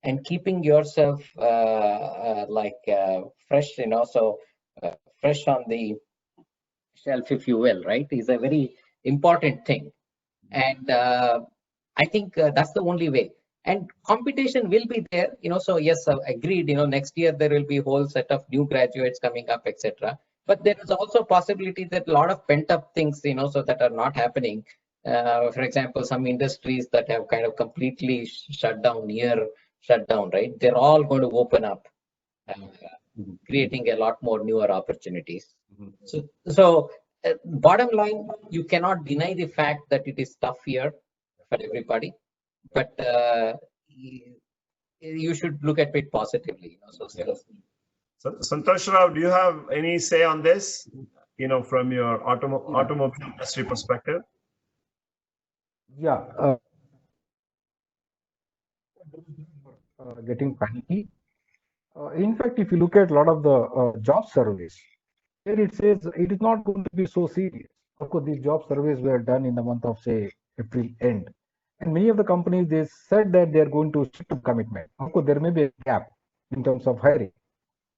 and keeping yourself fresh, so fresh on the shelf, if you will, right, is a very important thing. And I think that's the only way. And competition will be there, so yes, agreed, next year there will be a whole set of new graduates coming up, etc. But there is also possibility that a lot of pent up things, so that are not happening. For example, some industries that have kind of completely shut down, right? They're all going to open up, creating a lot more newer opportunities. So bottom line, you cannot deny the fact that it is tough year for everybody, but you should look at it positively. So Santosh Rao, do you have any say on this, from your automobile industry perspective? Yeah, getting panicky. In fact, if you look at a lot of the job surveys, here it says it is not going to be so serious. Of course, these job surveys were done in the month of, say, April end. And many of the companies, they said that they are going to stick to commitment. Of course, there may be a gap in terms of hiring.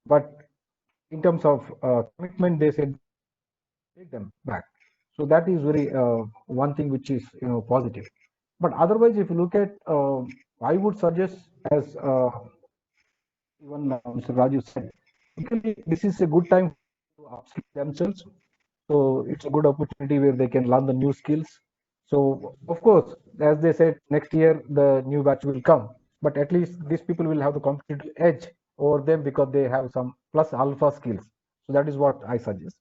But in terms of commitment, they said take them back. So that is very one thing which is positive. But otherwise, if you look at, I would suggest, as even Mr. Raju said, basically this is a good time to upskill themselves. So it's a good opportunity where they can learn the new skills. So of course, as they said, next year the new batch will come, but at least these people will have the competitive edge over them because they have some plus alpha skills. So that is what I suggest.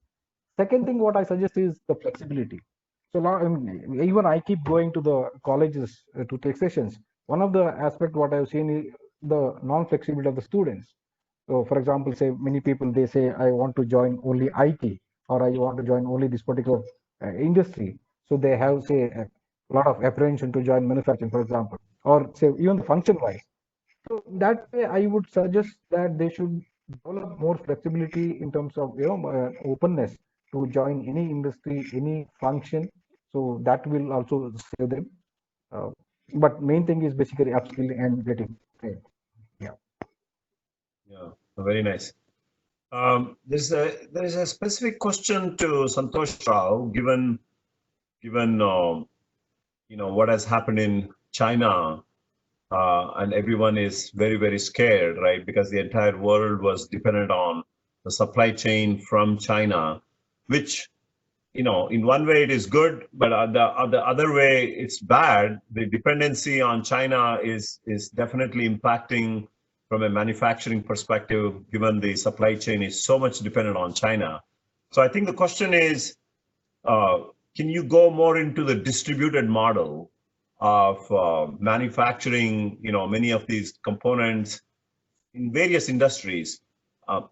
Second thing, what I suggest is the flexibility. So now, even I keep going to the colleges to take sessions. One of the aspect what I've seen is the non-flexibility of the students. So, for example, say many people, they say I want to join only IT, or I want to join only this particular industry. So they have, say, a lot of apprehension to join manufacturing, for example, or say even the function wise. So that way, I would suggest that they should develop more flexibility in terms of openness to join any industry, any function. So that will also save them. But main thing is basically upskilling and getting trained. Yeah. Yeah, very nice. There is a specific question to Santosh Rao, given what has happened in China, and everyone is very, very scared, right? Because the entire world was dependent on the supply chain from China, which, in one way it is good, but the other way it's bad. The dependency on China is definitely impacting from a manufacturing perspective, given the supply chain is so much dependent on China. So I think the question is, can you go more into the distributed model of manufacturing, many of these components in various industries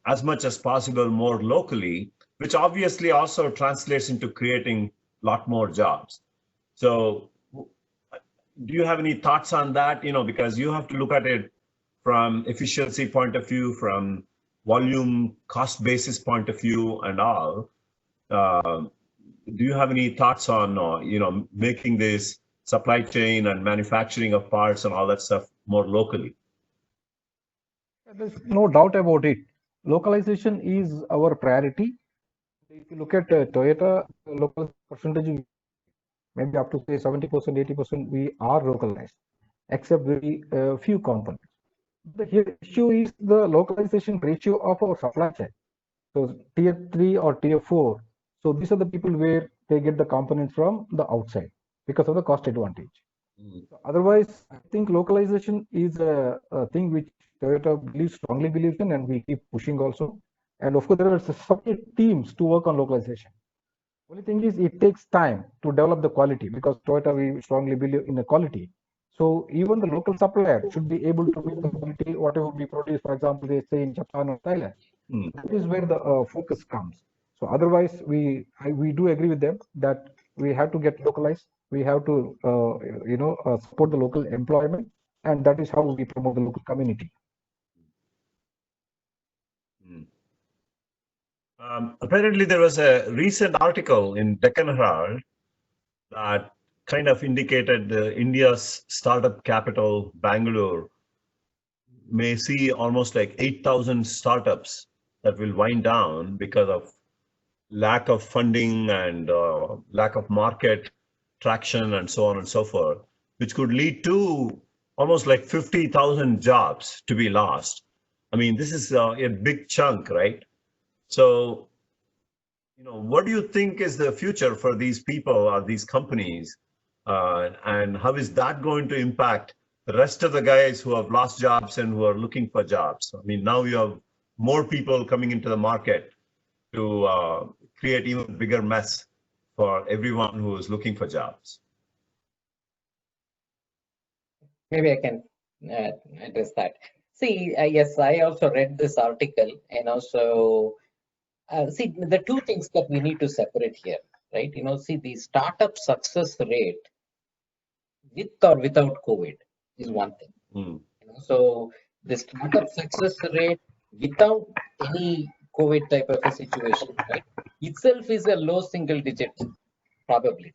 as much as possible more locally, which obviously also translates into creating a lot more jobs. So do you have any thoughts on that? Because you have to look at it from efficiency point of view, from volume cost basis point of view and all. Do you have any thoughts on, making this supply chain and manufacturing of parts and all that stuff more locally? There's no doubt about it. Localization is our priority. If you look at Toyota, local percentage, maybe up to say 70%, 80%, we are localized, except very few components. The issue is the localization ratio of our supply chain. So tier 3 or tier 4. So these are the people where they get the components from the outside because of the cost advantage. So otherwise, I think localization is a thing which Toyota strongly believes in, and we keep pushing also. And of course, there are separate teams to work on localization. Only thing is, it takes time to develop the quality, because Toyota, we strongly believe in the quality. So even the local supplier should be able to meet the quality, whatever we produce, for example, they say in Japan or Thailand. That is where the focus comes. So otherwise, we do agree with them that we have to get localized. We have to, support the local employment, and that is how we promote the local community. Apparently, there was a recent article in Deccan Herald that kind of indicated India's startup capital, Bangalore, may see almost like 8,000 startups that will wind down because of lack of funding and lack of market traction and so on and so forth, which could lead to almost like 50,000 jobs to be lost. I mean, this is a big chunk, right? So, what do you think is the future for these people or these companies? And how is that going to impact the rest of the guys who have lost jobs and who are looking for jobs? I mean, now you have more people coming into the market to create even bigger mess for everyone who is looking for jobs. Maybe I can address that. See, yes, I also read this article, and also see, the two things that we need to separate here, right? See, the startup success rate with or without COVID is one thing. So the startup success rate without any COVID type of a situation, right, itself is a low single digit probability.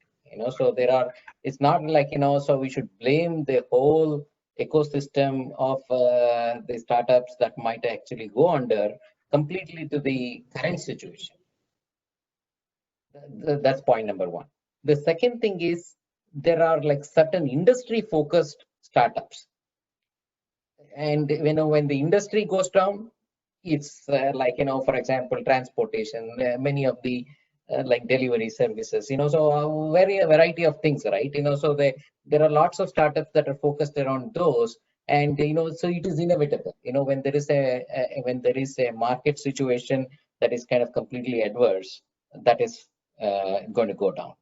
So it's not like, so we should blame the whole ecosystem of the startups that might actually go under completely to the current situation. That's point number one. The second thing is, there are like certain industry focused startups, and when the industry goes down, it's like, for example, transportation, many of the like delivery services, so a variety of things, right? So there are lots of startups that are focused around those, and so it is inevitable, when there is a market situation that is kind of completely adverse, that is going to go down.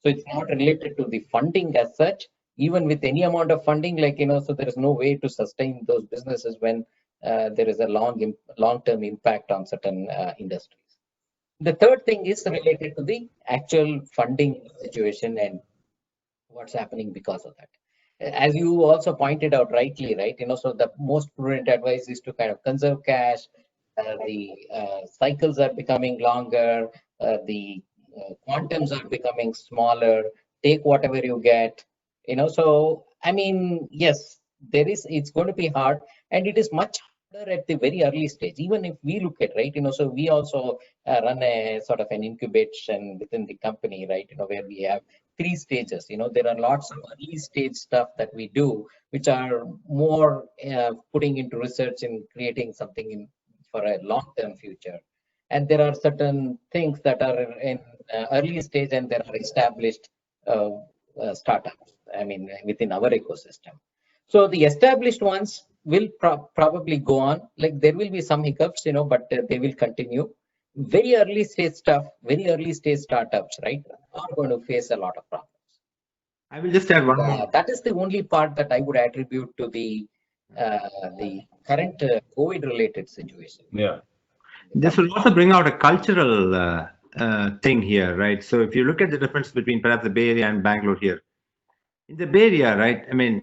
So it's not related to the funding as such. Even with any amount of funding, like, so there is no way to sustain those businesses when there is a long-term impact on certain industries. The third thing is related to the actual funding situation and what's happening because of that. As you also pointed out rightly, right? So the most prudent advice is to kind of conserve cash. The cycles are becoming longer. The quantums are becoming smaller. Take whatever you get. So I mean, yes, it's going to be hard, and it is much harder at the very early stage. Even if we look at, right, so we also run a sort of an incubation within the company, right, where we have 3 stages. There are lots of early stage stuff that we do, which are more putting into research and creating something for a long-term future. And there are certain things that are in early stage, and there are established startups, I mean, within our ecosystem. So the established ones will probably go on. Like, there will be some hiccups, but they will continue. Very early stage stuff, very early stage startups, right, are going to face a lot of problems. I will just add one more. That is the only part that I would attribute to the current COVID-related situation. Yeah. This will also bring out a cultural thing here, right? So if you look at the difference between perhaps the Bay Area and Bangalore here, in the Bay Area, right? I mean,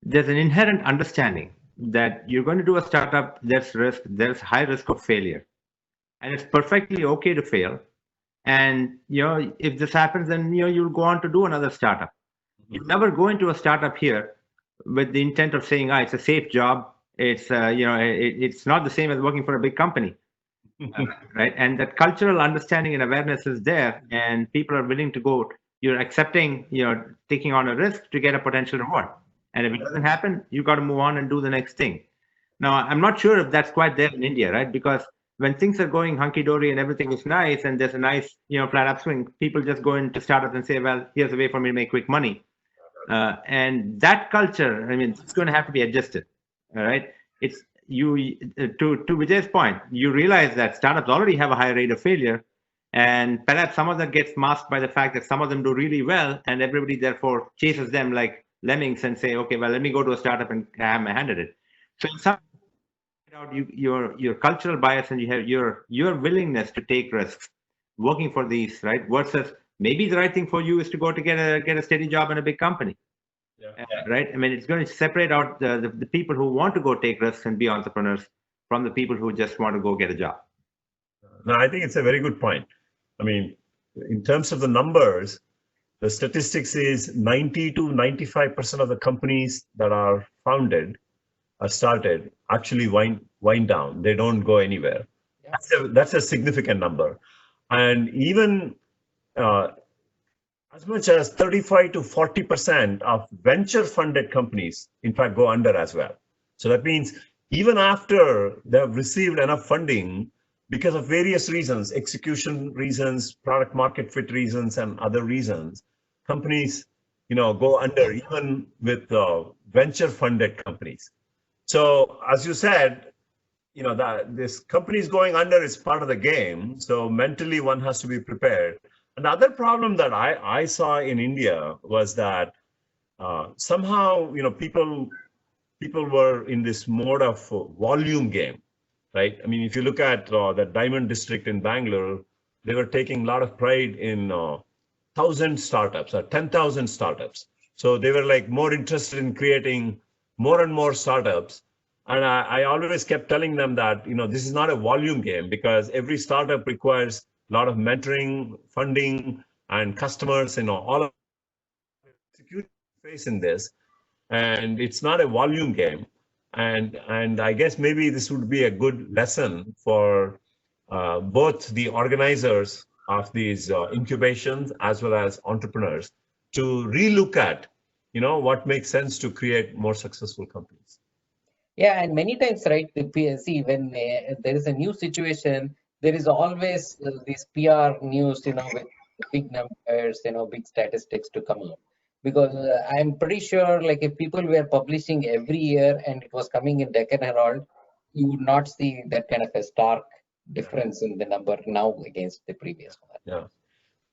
there's an inherent understanding that you're going to do a startup, there's risk, there's high risk of failure, and it's perfectly okay to fail. And if this happens, then you'll go on to do another startup. You never go into a startup here with the intent of saying, it's a safe job. It's it's not the same as working for a big company, right? And that cultural understanding and awareness is there, and people are willing to go. You're accepting, taking on a risk to get a potential reward. And if it doesn't happen, you got to move on and do the next thing. Now, I'm not sure if that's quite there in India, right? Because when things are going hunky-dory and everything is nice and there's a nice, flat upswing, people just go into startups and say, well, here's a way for me to make quick money. And that culture, I mean, it's going to have to be adjusted, all right? It's to Vijay's point, you realize that startups already have a high rate of failure, and perhaps some of that gets masked by the fact that some of them do really well, and everybody therefore chases them like lemmings and say, okay, well, let me go to a startup and have my hand at it. So in some out your cultural bias, and you have your willingness to take risks working for these, right? Versus maybe the right thing for you is to go to get a steady job in a big company. Right? I mean, it's going to separate out the people who want to go take risks and be entrepreneurs from the people who just want to go get a job. No, I think it's a very good point. I mean, in terms of the numbers, the statistics is 90 to 95% of the companies that are founded or started actually wind down. They don't go anywhere. Yeah. That's a significant number. And even as much as 35 to 40% of venture funded companies, in fact, go under as well. So that means even after they have received enough funding, because of various reasons, execution reasons, product market fit reasons, and other reasons, companies, go under even with venture funded companies. So as you said, that this company is going under is part of the game. So mentally one has to be prepared. And the other problem that I saw in India was that somehow, people were in this mode of volume game, right? I mean, if you look at the Diamond District in Bangalore, they were taking a lot of pride in 1,000 startups or 10,000 startups. So they were like more interested in creating more and more startups. And I always kept telling them that, this is not a volume game, because every startup requires a lot of mentoring, funding, and customers, all of execution face in this. And it's not a volume game. And I guess maybe this would be a good lesson for both the organizers of these incubations as well as entrepreneurs to relook at, what makes sense to create more successful companies. Yeah, and many times, right, see, when there is a new situation, there is always this PR news, with big numbers, big statistics to come out. Because I'm pretty sure, like, if people were publishing every year and it was coming in Deccan Herald, you would not see that kind of a stark difference in the number now against the previous one. Yeah.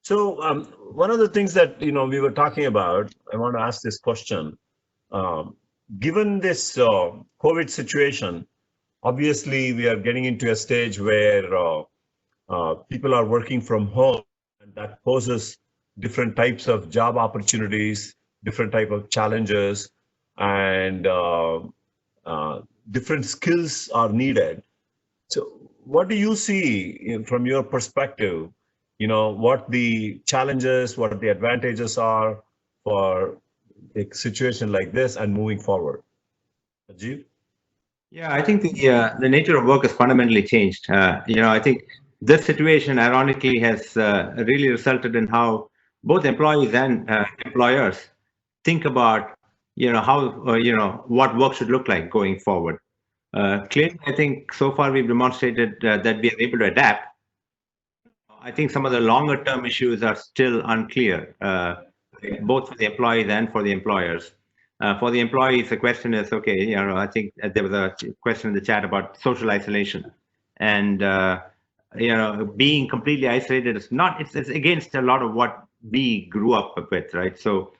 So one of the things that we were talking about, I want to ask this question. Given this COVID situation, obviously we are getting into a stage where people are working from home, and that poses different types of job opportunities, different type of challenges, and different skills are needed. So what do you see from your perspective, what the challenges, what the advantages are for a situation like this and moving forward? Ajit? Yeah, I think the nature of work has fundamentally changed. I think this situation, ironically, has really resulted in how both employees and employers think about, how, what work should look like going forward. Clearly, I think so far we've demonstrated that we are able to adapt. I think some of the longer term issues are still unclear, both for the employees and for the employers. For the employees, the question is, okay, I think there was a question in the chat about social isolation, and being completely isolated is not, it's against a lot of what we grew up with, right? So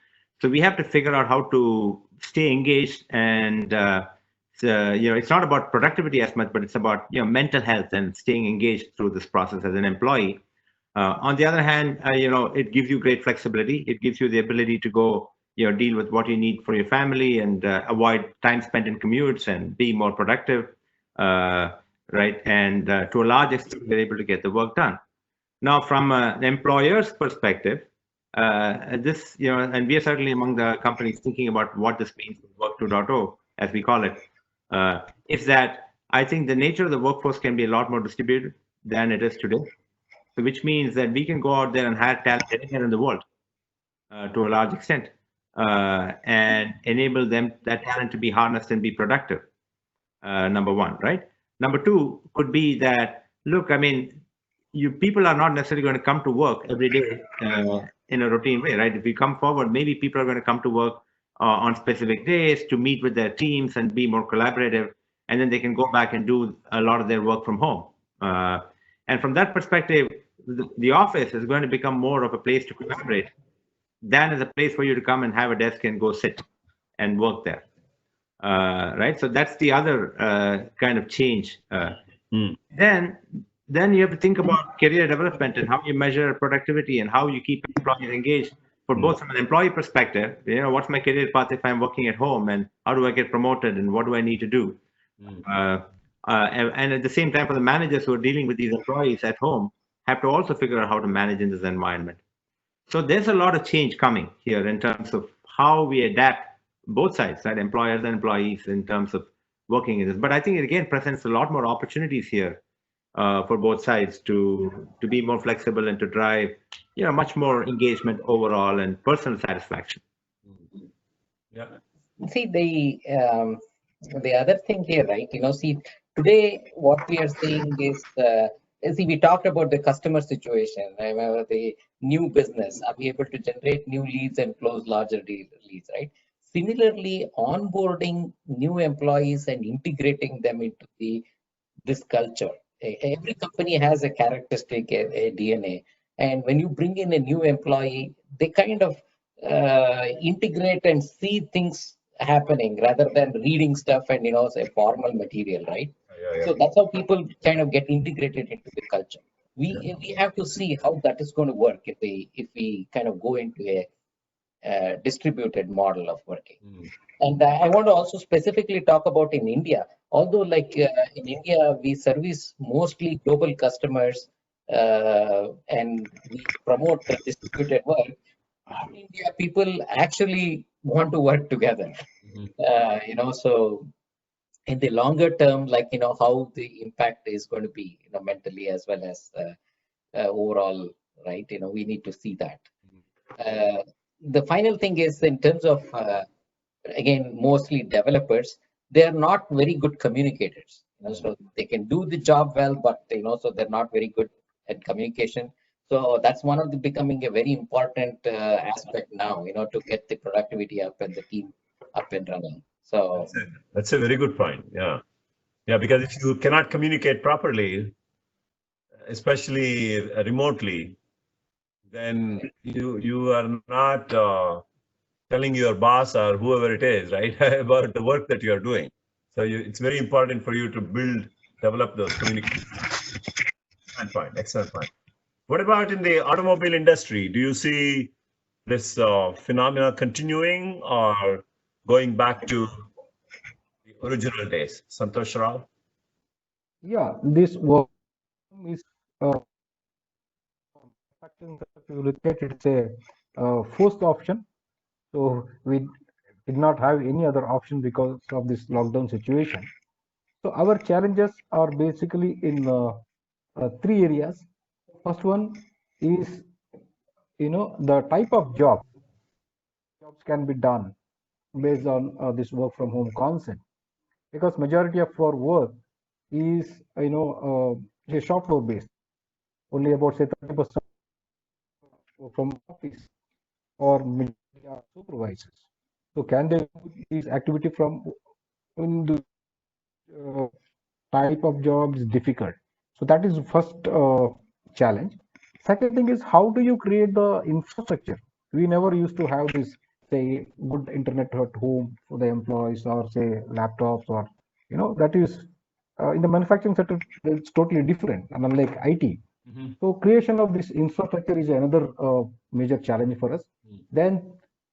we have to figure out how to stay engaged, and it's not about productivity as much, but it's about mental health and staying engaged through this process as an employee. On the other hand, it gives you great flexibility. It gives you the ability to go deal with what you need for your family and avoid time spent in commutes and be more productive, right? And to a large extent, we're able to get the work done. Now, from an employer's perspective, this, and we are certainly among the companies thinking about what this means for Work 2.0, as we call it, is that I think the nature of the workforce can be a lot more distributed than it is today. So which means that we can go out there and hire talent anywhere in the world to a large extent and enable that talent to be harnessed and be productive. Number one, right? Number two could be that, look, I mean, people are not necessarily going to come to work every day in a routine way, right? If you come forward, maybe people are going to come to work on specific days to meet with their teams and be more collaborative, and then they can go back and do a lot of their work from home. And from that perspective, the office is going to become more of a place to collaborate than as a place for you to come and have a desk and go sit and work there. Right? So that's the other kind of change. Then you have to think about career development and how you measure productivity and how you keep employees engaged for both from an employee perspective, what's my career path if I'm working at home, and how do I get promoted, and what do I need to do? And at the same time, for the managers who are dealing with these employees at home, have to also figure out how to manage in this environment. So there's a lot of change coming here in terms of how we adapt both sides, right? Employers and employees, in terms of working in this. But I think it again presents a lot more opportunities here for both sides to be more flexible and to drive, much more engagement overall and personal satisfaction. Yeah. See, the other thing here, right? See, today what we are seeing is, see, we talked about the customer situation. Remember the new business. Are we able to generate new leads and close larger leads, right? Similarly, onboarding new employees and integrating them into this culture. Every company has a characteristic, a DNA, and when you bring in a new employee, they kind of integrate and see things happening rather than reading stuff and say formal material, right? Yeah. So that's how people kind of get integrated into the culture. We have to see how that is going to work if we kind of go into a distributed model of working. And I want to also specifically talk about in India, although like in India, we service mostly global customers and we promote distributed work. In India, people actually want to work together, so in the longer term, like, how the impact is going to be, mentally as well as overall, right? We need to see that. The final thing is in terms of, again, mostly developers, they're not very good communicators. So they can do the job well, but so they're not very good at communication. So that's one of the becoming a very important aspect now, to get the productivity up and the team up and running. So that's a very good point. Yeah, because if you cannot communicate properly, especially remotely, then you are not telling your boss or whoever it is, right, about the work that you are doing. So it's very important for you to develop those communications. Excellent point. What about in the automobile industry? Do you see this phenomena continuing or going back to the original days? Santosh Rao? Yeah, this work is if you look at it, it's a forced option. So we did not have any other option because of this lockdown situation. So our challenges are basically in three areas. First one is, the type of jobs can be done based on this work from home concept, because majority of our work is, say shop floor based. Only about say 30% from office or supervisors. So can they do this activity from in the type of job is difficult. So that is first challenge. Second thing is, how do you create the infrastructure? We never used to have this, say, good internet at home for the employees, or say laptops, or that is in the manufacturing sector, it's totally different, and unlike IT. So creation of this infrastructure is another major challenge for us. Then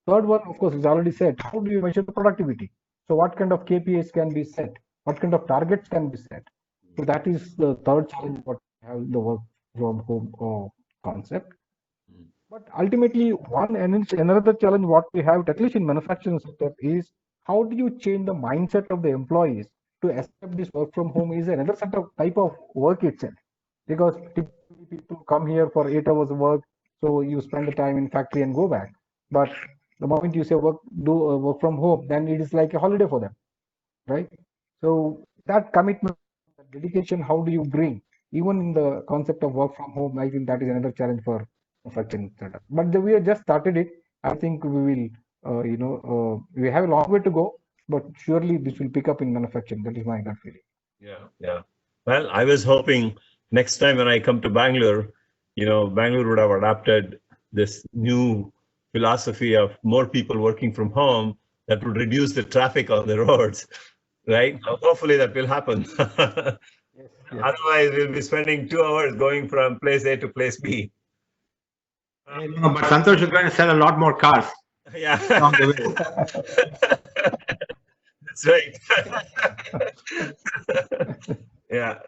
Third one, of course, is already said. How do you measure the productivity? So what kind of KPIs can be set? What kind of targets can be set? So that is the third challenge what we have the work from home concept. But ultimately, one and it's another challenge what we have, at least in manufacturing sector, is how do you change the mindset of the employees to accept this work from home is another set of type of work itself. Because typically people come here for 8 hours of work, so you spend the time in factory and go back. But the moment you say work from home, then it is like a holiday for them, right? So that commitment, that dedication, how do you bring even in the concept of work from home? I think that is another challenge for manufacturing setup. But we have just started it. I think we will, we have a long way to go, but surely this will pick up in manufacturing. That is my gut feeling. Yeah, yeah. Well, I was hoping next time when I come to Bangalore, Bangalore would have adopted this new philosophy of more people working from home that would reduce the traffic on the roads, right? Hopefully that will happen. Yes, yes. Otherwise, we'll be spending 2 hours going from place A to place B. No, but Santosh is going to sell a lot more cars Yeah, on the way. that's right. Yeah.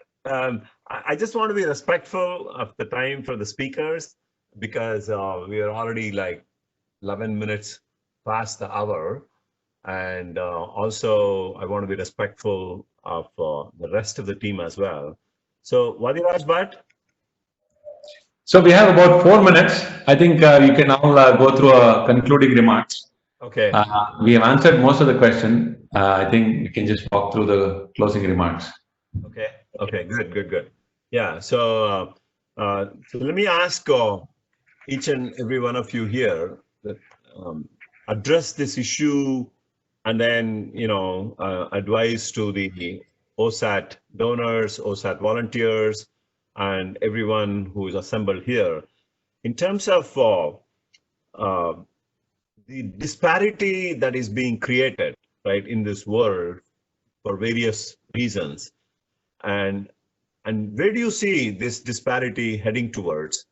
I just want to be respectful of the time for the speakers because we are already like 11 minutes past the hour. And also, I want to be respectful of the rest of the team as well. So, Vadiraj Bhatt? So we have about 4 minutes. I think you can now go through concluding remarks. Okay. We have answered most of the question. I think we can just walk through the closing remarks. Okay. Okay. Good. Yeah. So let me ask each and every one of you here that address this issue and then, advice to the OSAT donors, OSAT volunteers, and everyone who is assembled here. In terms of the disparity that is being created, right, in this world for various reasons, and where do you see this disparity heading towards,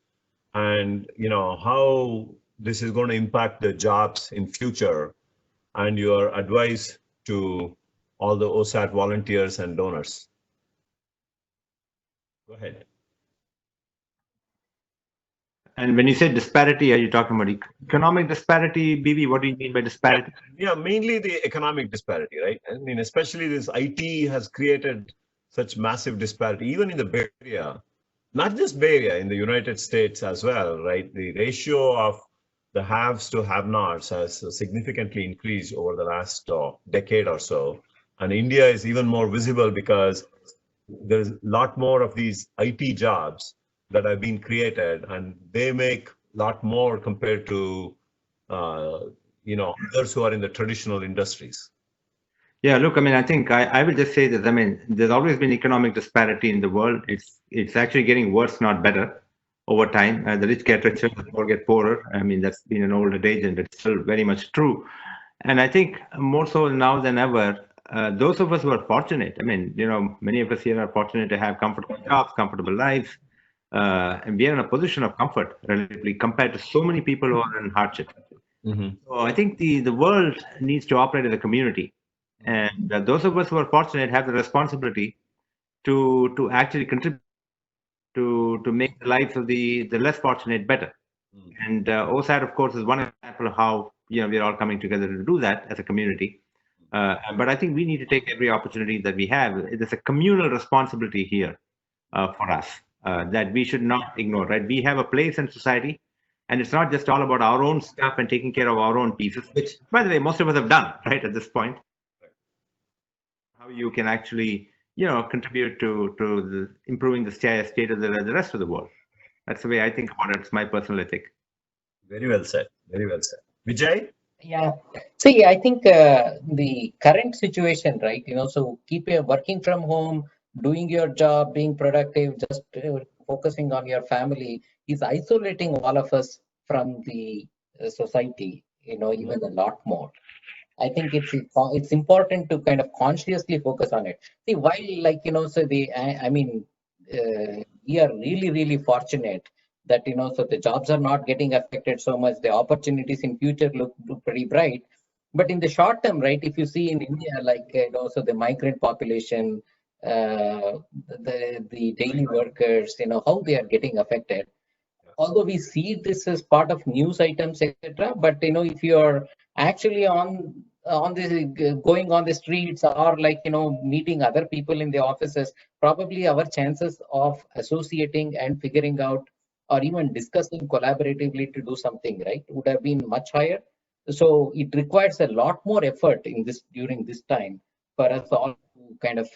and how this is going to impact the jobs in future, and your advice to all the OSAT volunteers and donors? Go ahead. And when you say disparity, are you talking about economic disparity, BB? What do you mean by disparity? Yeah, mainly the economic disparity, right? I mean, especially this IT has created such massive disparity, even in the Bay Area, not just Bay Area, in the United States as well, right? The ratio of the haves to have-nots has significantly increased over the last decade or so. And India is even more visible because there's a lot more of these IT jobs that have been created, and they make a lot more compared to others who are in the traditional industries. Yeah, look, I mean, I think I will just say that, I mean, there's always been economic disparity in the world. It's actually getting worse, not better, over time. The rich get richer, the poor get poorer. I mean, that's been an old adage, and it's still very much true. And I think more so now than ever, those of us who are fortunate, I mean, many of us here are fortunate to have comfortable jobs, comfortable lives, and we are in a position of comfort relatively compared to so many people who are in hardship. Mm-hmm. So I think the world needs to operate as a community. And those of us who are fortunate have the responsibility to actually contribute to make the lives of the less fortunate better. And OSAT, of course, is one example of how we're all coming together to do that as a community. But I think we need to take every opportunity that we have. There's a communal responsibility here for us that we should not ignore. Right? We have a place in society, and it's not just all about our own stuff and taking care of our own pieces, which, by the way, most of us have done right at this point. How you can actually contribute to improving the state of the rest of the world. That's the way I think about it. It's my personal ethic. Very well said. Very well said. Vijay? Yeah. See, I think the current situation, right? So keep working from home, doing your job, being productive, just focusing on your family is isolating all of us from the society, even a lot more. I think it's important to kind of consciously focus on it. See, while we are really, really fortunate that, so the jobs are not getting affected so much. The opportunities in future look pretty bright. But in the short term, right, if you see in India, like, so the migrant population, the daily workers, how they are getting affected. Although we see this as part of news items, etc., but if you are actually on the going on the streets, or like meeting other people in the offices, probably our chances of associating and figuring out, or even discussing collaboratively to do something, right, would have been much higher. So it requires a lot more effort during this time for us all to kind of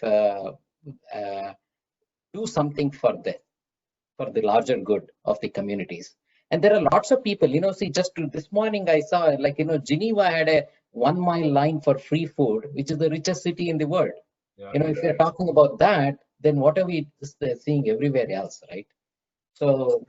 do something for the larger good of the communities. And there are lots of people, see, just this morning I saw, like, Geneva had a 1 mile line for free food, which is the richest city in the world. Yeah. If you're talking about that, then what are we seeing everywhere else, right? So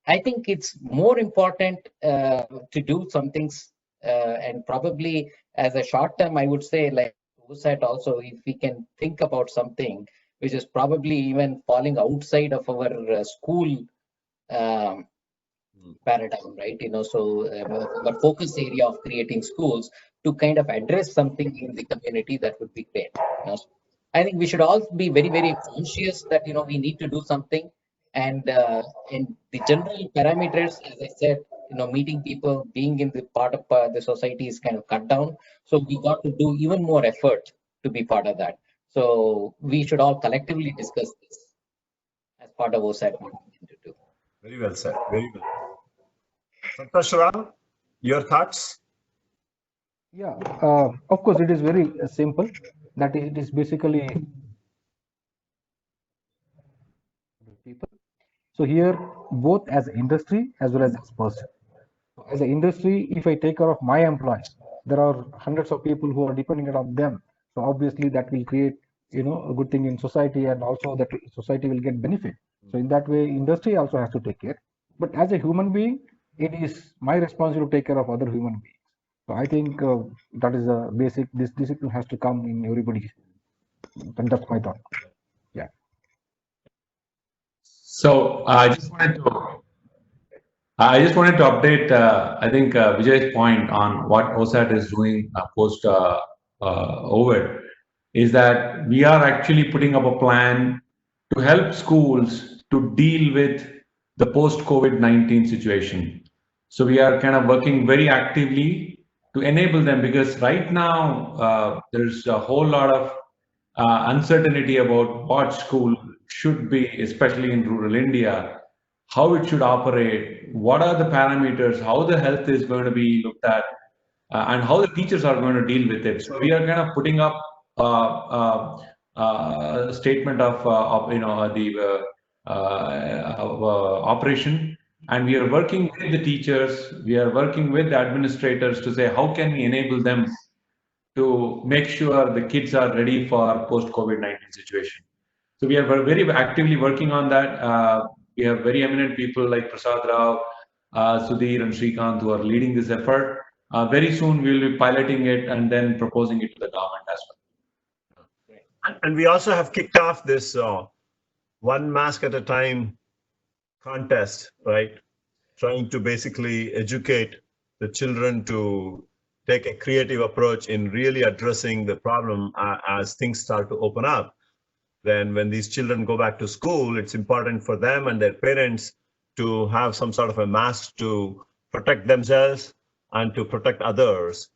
I think it's more important to do some things, and probably as a short term, I would say, like OSAT also, if we can think about something which is probably even falling outside of our school paradigm, right? So our focus area of creating schools to kind of address something in the community, that would be great. I think we should all be very, very conscious that we need to do something, and the general parameters, as I said, meeting people, being in the part of the society is kind of cut down. So we got to do even more effort to be part of that. So we should all collectively discuss this as part of OSAT. Very well said. Very well. Santosh Ram, your thoughts? Yeah, of course, it is very simple. That it is basically people. So here, both as industry as well as person. As an industry, if I take care of my employees, there are hundreds of people who are dependent on them. So obviously, that will create a good thing in society, and also that society will get benefit. So in that way, industry also has to take care. But as a human being, it is my responsibility to take care of other human beings. So I think that is a basic. This discipline has to come in everybody, and that's my thought. Yeah. So I just wanted to update. I think Vijay's point on what OSAT is doing post COVID is that we are actually putting up a plan to help schools to deal with the post-COVID-19 situation. So we are kind of working very actively to enable them, because right now there's a whole lot of uncertainty about what school should be, especially in rural India, how it should operate, what are the parameters, how the health is going to be looked at, and how the teachers are going to deal with it. So we are kind of putting up a statement of the operation, and we are working with the teachers, we are working with the administrators to say how can we enable them to make sure the kids are ready for post-COVID-19 situation. So we are very actively working on that. We have very eminent people like Prasad Rao, Sudhir and Srikanth who are leading this effort. Very soon we will be piloting it and then proposing it to the government as well. And we also have kicked off this one mask at a time contest, right? Trying to basically educate the children to take a creative approach in really addressing the problem as things start to open up. Then when these children go back to school, it's important for them and their parents to have some sort of a mask to protect themselves and to protect others.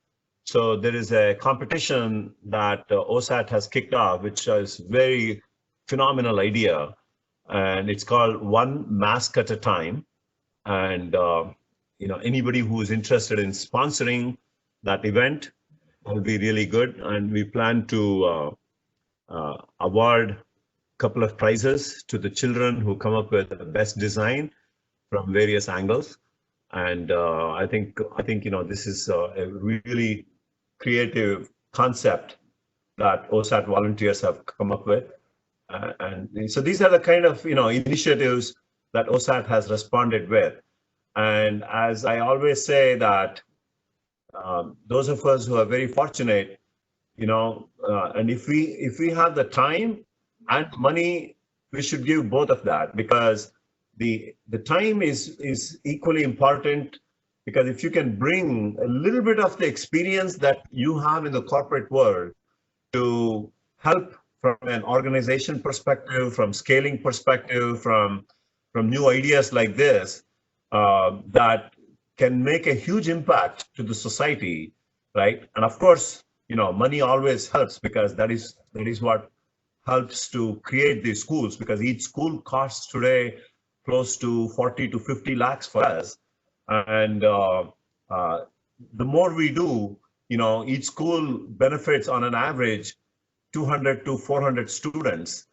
So there is a competition that OSAT has kicked off, which is very phenomenal idea. And it's called One Mask at a Time. And anybody who is interested in sponsoring that event will be really good. And we plan to award a couple of prizes to the children who come up with the best design from various angles. And I think this is a really creative concept that OSAT volunteers have come up with. And so these are the kind of initiatives that OSAT has responded with. And as I always say that those of us who are very fortunate, and if we have the time and money, we should give both of that, because the time is equally important, because if you can bring a little bit of the experience that you have in the corporate world to help from an organization perspective, from scaling perspective, from new ideas like this, that can make a huge impact to the society, right? And of course, money always helps, because that is what helps to create these schools, because each school costs today close to 40 to 50 lakhs for us. And the more we do, each school benefits on an average 200 to 400 students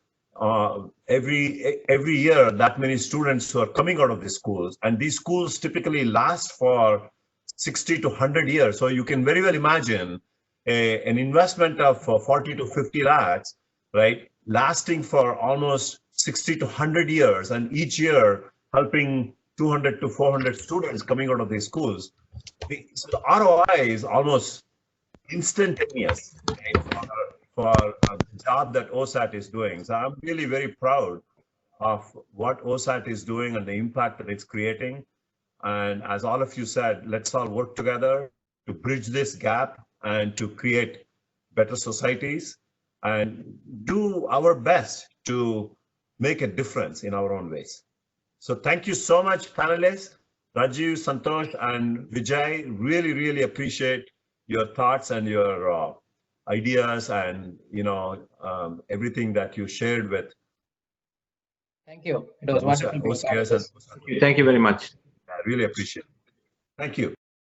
every year. That many students who are coming out of these schools, and these schools typically last for 60 to 100 years. So you can very well imagine an investment of 40 to 50 lakhs, right, lasting for almost 60 to 100 years, and each year helping 200 to 400 students coming out of these schools. So the ROI is almost instantaneous, right, for the job that OSAAT is doing. So I'm really very proud of what OSAAT is doing and the impact that it's creating. And as all of you said, let's all work together to bridge this gap and to create better societies and do our best to make a difference in our own ways. So thank you so much, panelists. Rajiv, Santosh, and Vijay, really, really appreciate your thoughts and your ideas and everything that you shared with. Thank you. It was wonderful. Thank you very much. I really appreciate it. Thank you.